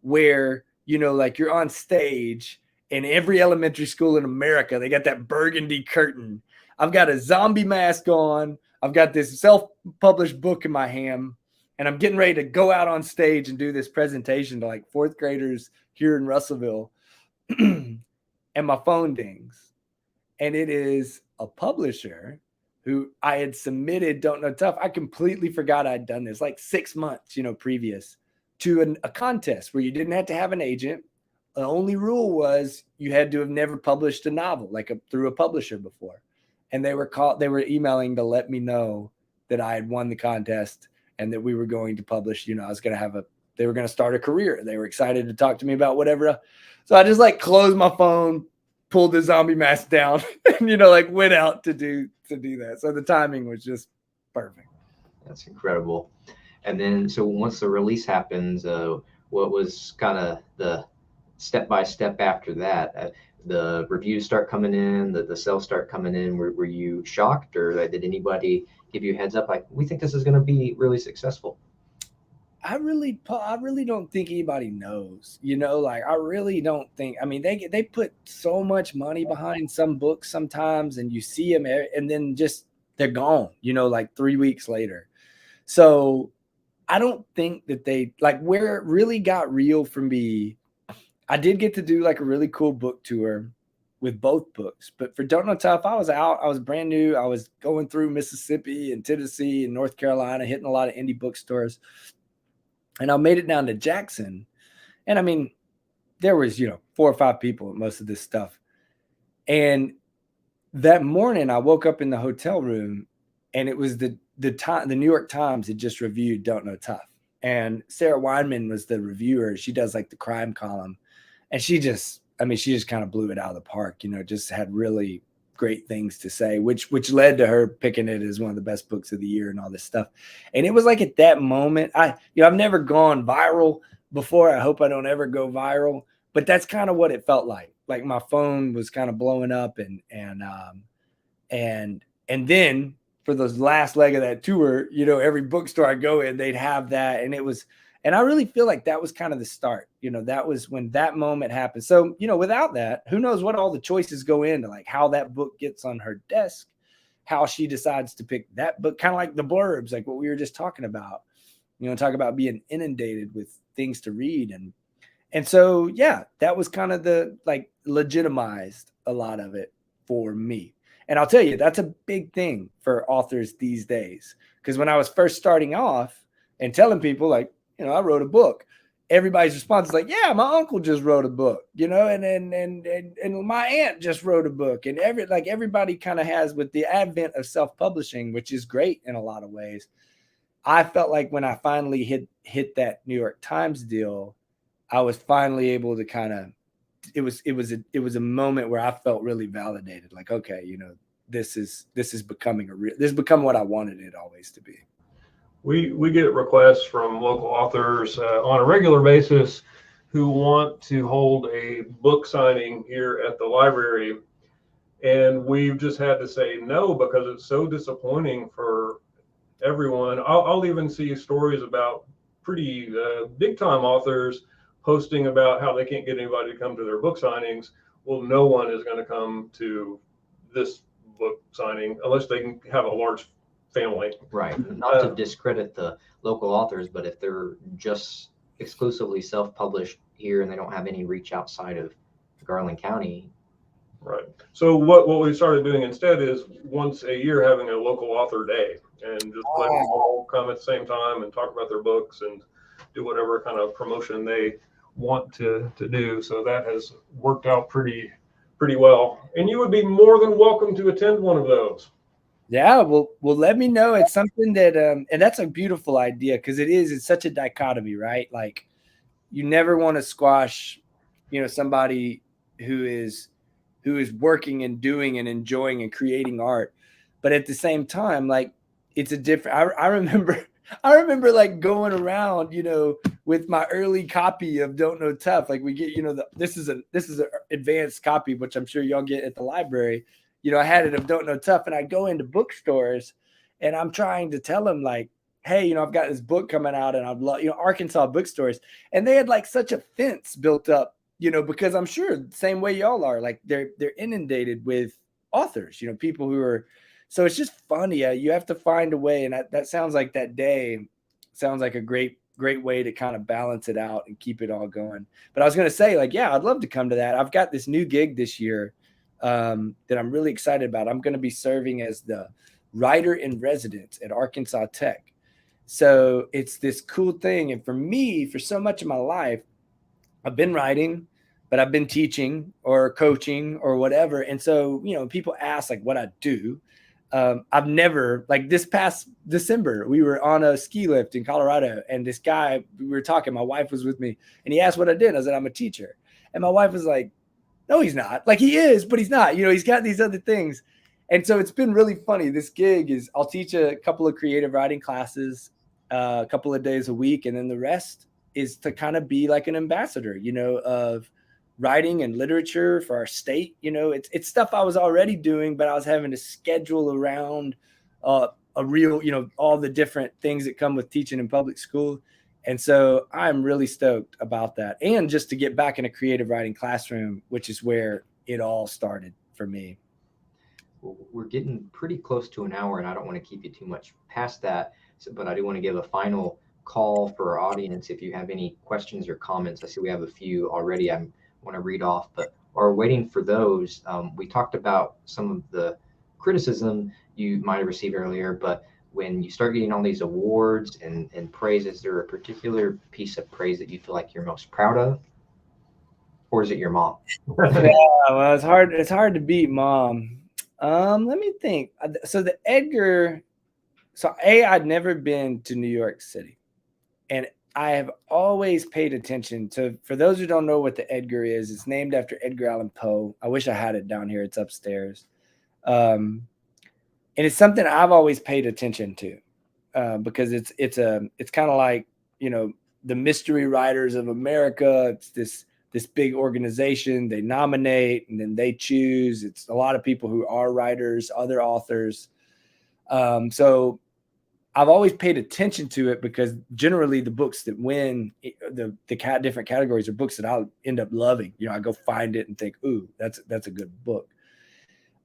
where, like you're on stage in every elementary school in America, they got that burgundy curtain. I've got a zombie mask on. I've got this self-published book in my hand, and I'm getting ready to go out on stage and do this presentation to like fourth graders here in Russellville. And my phone dings, and it is a publisher who I had submitted Don't Know Tough. I completely forgot I'd done this like 6 months, previous to a contest where you didn't have to have an agent. The only rule was you had to have never published a novel through a publisher before. And they were emailing to let me know that I had won the contest and that we were going to publish, they were going to start a career. They were excited to talk to me about whatever. So I just like closed my phone, pulled the zombie mask down, and went out to do that. So the timing was just perfect. That's incredible. And then, so once the release happens, what was kind of the step-by-step after that? The reviews start coming in, the sales start coming in. Were you shocked, or did anybody give you a heads up like, we think this is going to be really successful? I really don't think anybody knows, I really don't think, they put so much money behind some books sometimes, and you see them and then just, they're gone, like 3 weeks later. So I don't think that they, where it really got real for me, I did get to do like a really cool book tour with both books, but for Don't Know Tough, I was brand new. I was going through Mississippi and Tennessee and North Carolina, hitting a lot of indie bookstores. And I made it down to Jackson. And there was, 4 or 5 people at most of this stuff. And that morning I woke up in the hotel room, and it was the New York Times had just reviewed Don't Know Tough. And Sarah Weinman was the reviewer. She does like the crime column. And she just kind of blew it out of the park, just had really great things to say, which led to her picking it as one of the best books of the year and all this stuff. And it was like at that moment, I've never gone viral before. I hope I don't ever go viral, but that's kind of what it felt like. Like my phone was kind of blowing up, and then for the last leg of that tour, every bookstore I go in, they'd have that. And I really feel like that was kind of the start, that was when that moment happened. So, without that, who knows what all the choices go into, like how that book gets on her desk, how she decides to pick that book, kind of like the blurbs, like what we were just talking about, talk about being inundated with things to read. And so, yeah, that was kind of the legitimized a lot of it for me. And I'll tell you, that's a big thing for authors these days. Because when I was first starting off and telling people I wrote a book, everybody's response is like, yeah, my uncle just wrote a book, and my aunt just wrote a book. And everybody kind of has, with the advent of self-publishing, which is great in a lot of ways. I felt like when I finally hit that New York Times deal, I was finally able to kind of, it was a moment where I felt really validated. Like, okay, this is becoming this has become what I wanted it always to be. We get requests from local authors on a regular basis who want to hold a book signing here at the library. And we've just had to say no, because it's so disappointing for everyone. I'll even see stories about pretty big time authors posting about how they can't get anybody to come to their book signings. Well, no one is going to come to this book signing unless they can have a large family. Right. Not to discredit the local authors, but if they're just exclusively self-published here and they don't have any reach outside of Garland County. Right. So what we started doing instead is once a year having a local author day, and just let them all come at the same time and talk about their books and do whatever kind of promotion they want to do. So that has worked out pretty well. And you would be more than welcome to attend one of those. Yeah, well, let me know. It's something that, and that's a beautiful idea, because it's such a dichotomy, right? Like, you never want to squash, somebody who is working and doing and enjoying and creating art, but at the same time, like, it's a different. I remember like going around, with my early copy of Don't Know Tough. Like, we get, this is an advanced copy, which I'm sure y'all get at the library. I had it of Don't Know Tough, and I go into bookstores and I'm trying to tell them like, hey, I've got this book coming out, and I'd love, Arkansas bookstores. And they had like such a fence built up, because I'm sure the same way y'all are, like they're inundated with authors, people who are, so it's just funny. You have to find a way. And that sounds like that day sounds like a great way to kind of balance it out and keep it all going. But I was going to say, like, yeah, I'd love to come to that. I've got this new gig this year that I'm really excited about. I'm going to be serving as the writer in residence at Arkansas Tech. So it's this cool thing. And for me, for so much of my life, I've been writing, but I've been teaching or coaching or whatever. And so, you know, people ask like what I do. I've never, like this past December, we were on a ski lift in Colorado, and this guy, we were talking, my wife was with me, and he asked what I did. I said, I'm a teacher. And my wife was like, no, he's not. Like, he is, but he's not. You know, he's got these other things. And so it's been really funny. This gig is, I'll teach a couple of creative writing classes a couple of days a week, and then the rest is to kind of be like an ambassador, you know, of writing and literature for our state. You know, it's stuff I was already doing, but I was having to schedule around a real, you know, all the different things that come with teaching in public school. And so I'm really stoked about that. And just to get back in a creative writing classroom, which is where it all started for me. Well, we're getting pretty close to an hour, and I don't want to keep you too much past that. So, but I do want to give a final call for our audience. If you have any questions or comments, I see we have a few already. I want to read off, but while waiting for those, we talked about some of the criticism you might have received earlier, but when you start getting all these awards and praise, is there a particular piece of praise that you feel like you're most proud of? Or is it your mom? Yeah, well, it's hard to beat mom. Let me think. So the Edgar, I'd never been to New York City, and I have always paid attention to, for those who don't know what the Edgar is, it's named after Edgar Allan Poe. I wish I had it down here. It's upstairs. And it's something I've always paid attention to because it's kind of like, you know, the Mystery Writers of America. It's this big organization. They nominate and then they choose. It's a lot of people who are writers, other authors. So I've always paid attention to it because generally the books that win the different categories are books that I'll end up loving. You know, I go find it and think, ooh, that's a good book.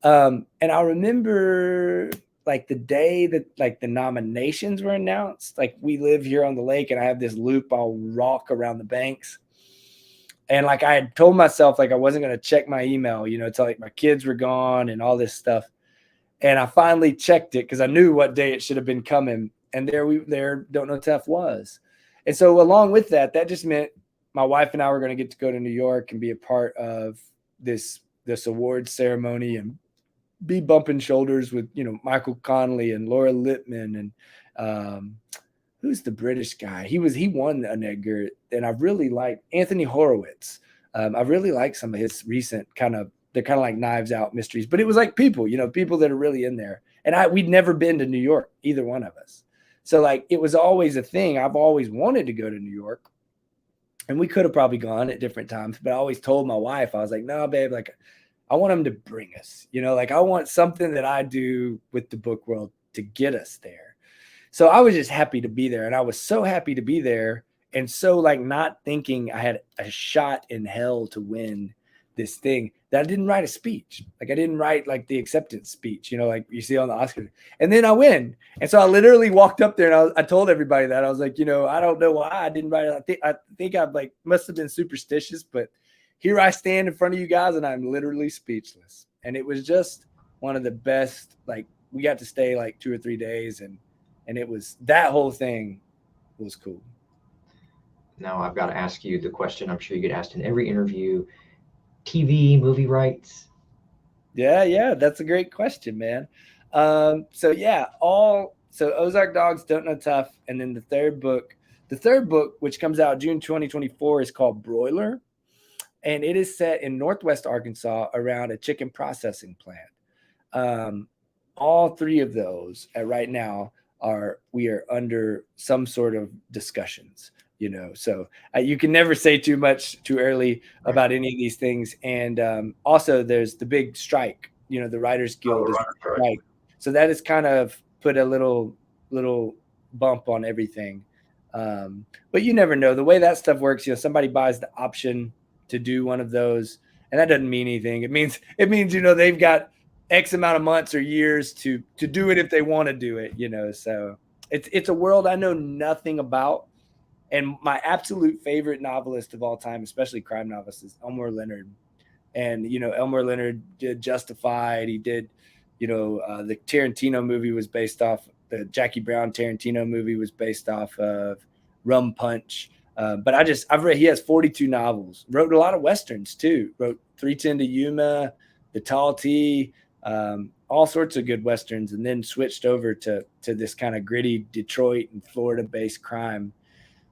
And I remember like the day that like the nominations were announced, like we live here on the lake and I have this loop, I'll walk around the banks. And like I had told myself, like I wasn't going to check my email, you know, until like my kids were gone and all this stuff. And I finally checked it because I knew what day it should have been coming. And there Don't Know Tough was. And so along with that, that just meant my wife and I were going to get to go to New York and be a part of this awards ceremony and be bumping shoulders with, you know, Michael Connelly and Laura Lippman and who's the British guy? He won an Edgar, and I really like Anthony Horowitz. I really like some of his recent they're kind of like Knives Out mysteries, but it was like people, you know, people that are really in there. And we'd never been to New York, either one of us. So like, it was always a thing. I've always wanted to go to New York, and we could have probably gone at different times, but I always told my wife, I was like, no, babe, like I want them to bring us, you know, like I want something that I do with the book world to get us there. So I was just happy to be there. And I was so happy to be there. And so like not thinking I had a shot in hell to win this thing, that I didn't write a speech. Like I didn't write like the acceptance speech, you know, like you see on the Oscars. And then I win. And so I literally walked up there and I told everybody that. I was like, you know, I don't know why I didn't write it. I think I like must have been superstitious, but here I stand in front of you guys and I'm literally speechless. And it was just one of the best, like we got to stay like 2 or 3 days and it was, that whole thing was cool. Now I've got to ask you the question I'm sure you get asked in every interview. TV, movie rights? Yeah, that's a great question, man. So Ozark Dogs, Don't Know Tough, and then the third book, which comes out June 2024, is called Broiler, and it is set in Northwest Arkansas around a chicken processing plant. All three of those right now we are under some sort of discussions. You know, so you can never say too much too early about any of these things. And also there's the big strike, you know, the Writers Guild is strike. So that has kind of put a little bump on everything. But you never know the way that stuff works. You know, somebody buys the option to do one of those, and that doesn't mean anything. It means, you know, they've got X amount of months or years to do it if they want to do it, you know, so it's a world I know nothing about. And my absolute favorite novelist of all time, especially crime novelist, is Elmore Leonard. And, you know, Elmore Leonard did Justified. He did, you know, the Tarantino movie was based off, the Jackie Brown Tarantino movie was based off of Rum Punch. But I've read, he has 42 novels, wrote a lot of Westerns too, wrote 310 to Yuma, The Tall T, all sorts of good Westerns, and then switched over to this kind of gritty Detroit and Florida based crime.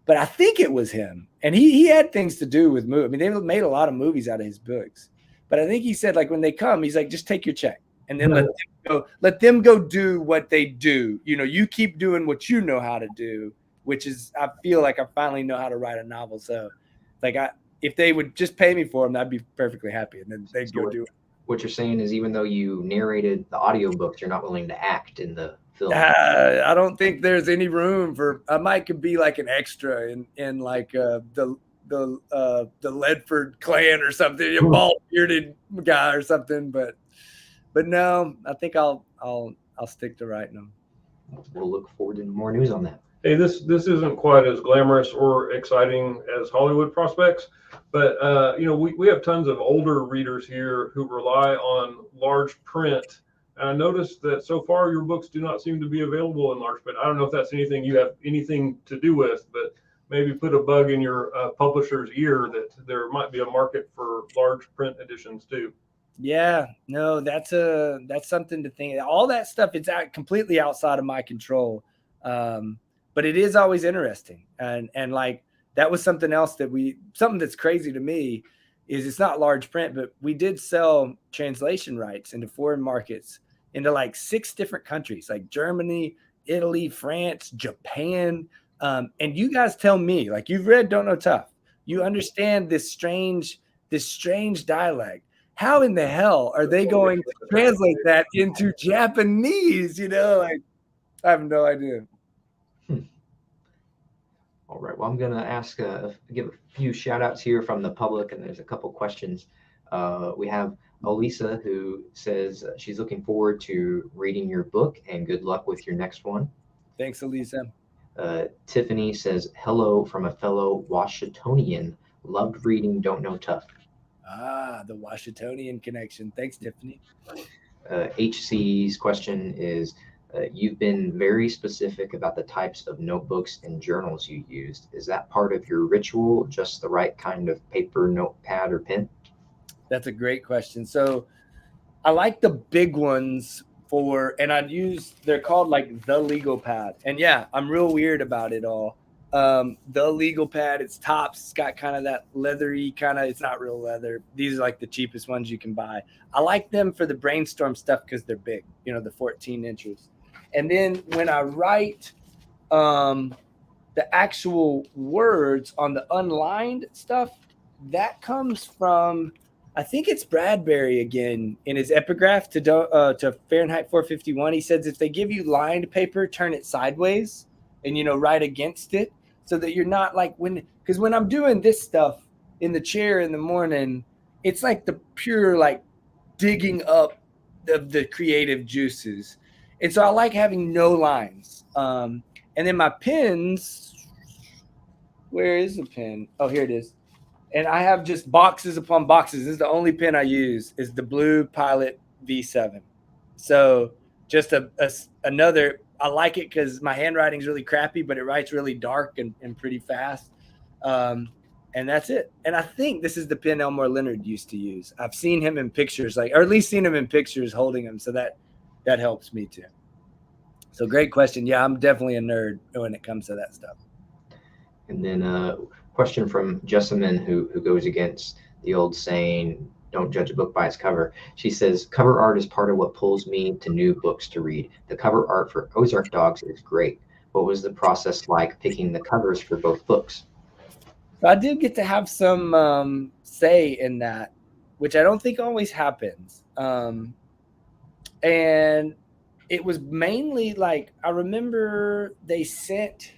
But I think it was him, and he had things to do with movies. I mean, they made a lot of movies out of his books. But I think he said, like, when they come, he's like, just take your check and then let them go do what they do. You know, you keep doing what you know how to do, which is, I feel like I finally know how to write a novel. So, like, if they would just pay me for them, I'd be perfectly happy, and then they'd go do it. What you're saying is, even though you narrated the audiobooks, you're not willing to act in the film. I don't think there's any room for. I might could be like an extra in like the Ledford clan or something, a bald bearded guy or something. But no, I think I'll stick to writing them. We'll look forward to more news on that. Hey, this isn't quite as glamorous or exciting as Hollywood prospects, but you know, we have tons of older readers here who rely on large print. And I noticed that so far your books do not seem to be available in large print. I don't know if that's anything you have anything to do with, but maybe put a bug in your publisher's ear that there might be a market for large print editions too. Yeah, no, that's something to think. All that stuff, it's completely outside of my control. But it is always interesting. And like, that was something else something that's crazy to me is it's not large print, but we did sell translation rights into foreign markets into like 6 different countries, like Germany, Italy, France, Japan. And you guys tell me, like, you've read Don't Know Tough. You understand this strange dialect. How in the hell are they going to translate that into Japanese? You know, like, I have no idea. All right. Well, I'm going to give a few shout outs here from the public, and there's a couple questions. We have Elisa, who says she's looking forward to reading your book, and good luck with your next one. Thanks, Elisa. Tiffany says, hello from a fellow Washingtonian. Loved reading Don't Know Tough. The Washingtonian connection. Thanks, Tiffany. HC's question is, you've been very specific about the types of notebooks and journals you used. Is that part of your ritual, just the right kind of paper, notepad, or pen? That's a great question. So I like the big ones they're called like the legal pad. And yeah, I'm real weird about it all. The legal pad, it's tops, it's got kind of that leathery it's not real leather. These are like the cheapest ones you can buy. I like them for the brainstorm stuff because they're big, you know, the 14 inches. And then when I write the actual words on the unlined stuff, that comes from, I think it's Bradbury again in his epigraph to Fahrenheit 451. He says if they give you lined paper, turn it sideways and, you know, write against it so that you're not like because when I'm doing this stuff in the chair in the morning, it's like the pure like digging up the creative juices. And so I like having no lines. And then my pens, where is the pen? Oh, here it is. And I have just boxes upon boxes. This is the only pen I use is the Blue Pilot V7. So just another, I like it because my handwriting is really crappy, but it writes really dark and pretty fast. And that's it. And I think this is the pen Elmore Leonard used to use. I've seen him in pictures, or at least seen him in pictures holding them. So that helps me too. So great question. Yeah, I'm definitely a nerd when it comes to that stuff. And then question from Jessamine, who goes against the old saying, don't judge a book by its cover. She says, cover art is part of what pulls me to new books to read. The cover art for Ozark Dogs is great. What was the process like picking the covers for both books? So I did get to have some say in that, which I don't think always happens. And it was mainly like, I remember they sent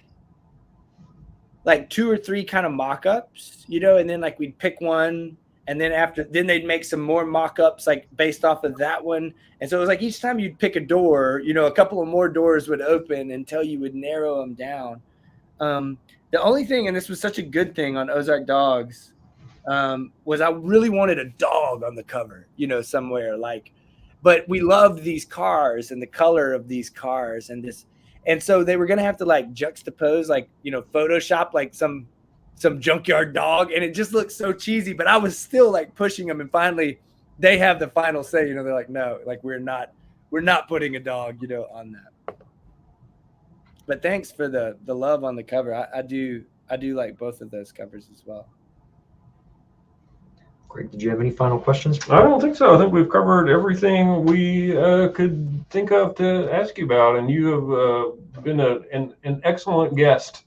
like 2 or 3 kind of mock-ups, you know, and then like we'd pick one And then they'd make some more mock-ups like based off of that one. And so it was like each time you'd pick a door, a couple of more doors would open until you would narrow them down. The only thing, and this was such a good thing on Ozark Dogs, was I really wanted a dog on the cover, somewhere but we loved these cars and the color of these cars and so they were going to have to like juxtapose, Photoshop like some junkyard dog, and it just looked so cheesy, but I was still like pushing them, and finally they have the final say, they're like, no, like we're not putting a dog, on that. But thanks for the love on the cover. I do like both of those covers as well. Great. Did you have any final questions? I don't think so. I think we've covered everything we could think of to ask you about, and you have been an excellent guest.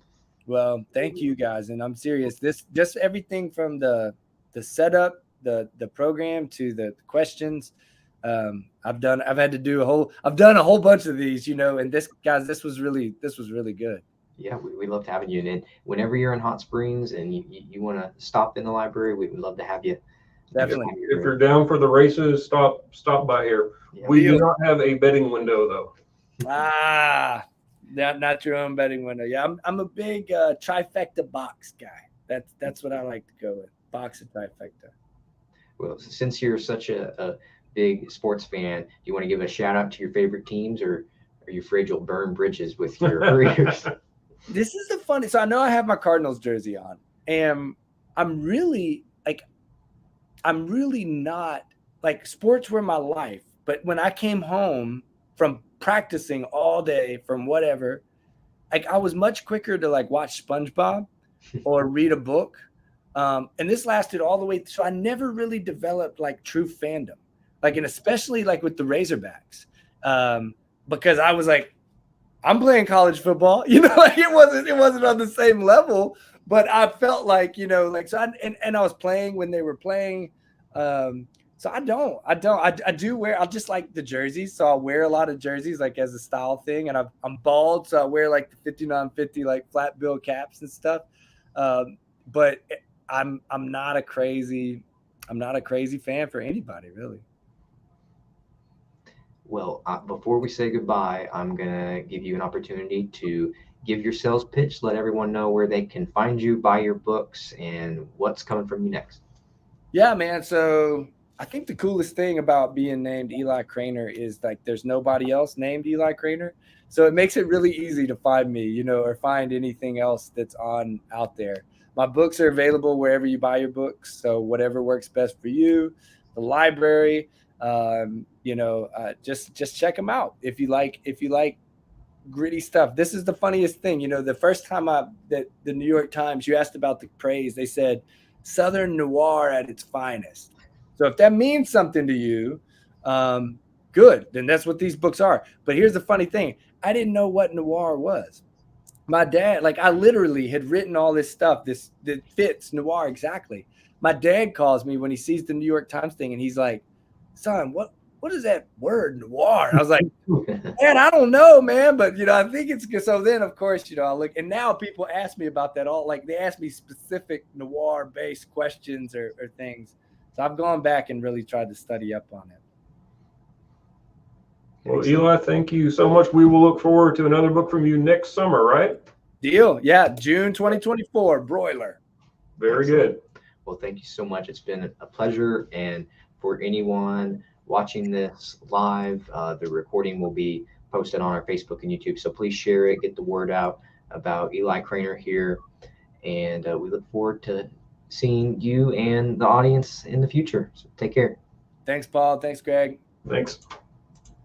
Well, thank you guys, and I'm serious. This just everything from the setup, the program to the questions. I've done a whole bunch of these, and this was really good. Yeah, we loved having you. And whenever you're in Hot Springs and you want to stop in the library, we'd love to have you. Definitely. If you're down for the races, stop by here. Yeah, we do not have a betting window though. Not your own betting window. Yeah, I'm a big trifecta box guy. That's what I like to go with. Box and trifecta. Well, since you're such a big sports fan, do you want to give a shout out to your favorite teams, or are you afraid you'll burn bridges with your careers? This is the funny. So I know I have my Cardinals jersey on, and I'm really not like, sports were my life. But when I came home from practicing all day from whatever, like I was much quicker to like watch SpongeBob or read a book. And this lasted all the way. So I never really developed like true fandom, and especially like with the Razorbacks, because I was like, I'm playing college football, it wasn't on the same level, but I felt like, so I was playing when they were playing. So I just like the jerseys. So I'll wear a lot of jerseys, like as a style thing. And I'm bald, so I wear like the 5950, like flat bill caps and stuff. But I'm not a crazy fan for anybody, really. Well, before we say goodbye, I'm going to give you an opportunity to give your sales pitch, let everyone know where they can find you, buy your books, and what's coming from you next. Yeah, man. So I think the coolest thing about being named Eli Cranor is like there's nobody else named Eli Cranor. So it makes it really easy to find me, or find anything else that's out there. My books are available wherever you buy your books. So whatever works best for you, the library, just check them out. If you like gritty stuff. This is the funniest thing. The first time that the New York Times, you asked about the praise, they said Southern noir at its finest. So if that means something to you, good, then that's what these books are. But here's the funny thing. I didn't know what noir was. My dad, I literally had written all this stuff that fits noir exactly. My dad calls me when he sees the New York Times thing, and he's like, son, what is that word noir? I was like, man, I don't know, man. But, I think it's good. So then, of course, I look, and now people ask me about that all, they ask me specific noir-based questions or things. So I've gone back and really tried to study up on it. Well, Eli, thank you so much. We will look forward to another book from you next summer, right? Deal. Yeah, June 2024, Broiler. Very good. Well, thank you so much. It's been a pleasure. And for anyone watching this live, the recording will be posted on our Facebook and YouTube. So please share it, get the word out about Eli Cranor here. And we look forward to seeing you and the audience in the future. So take care. Thanks, Paul. Thanks, Greg. Thanks.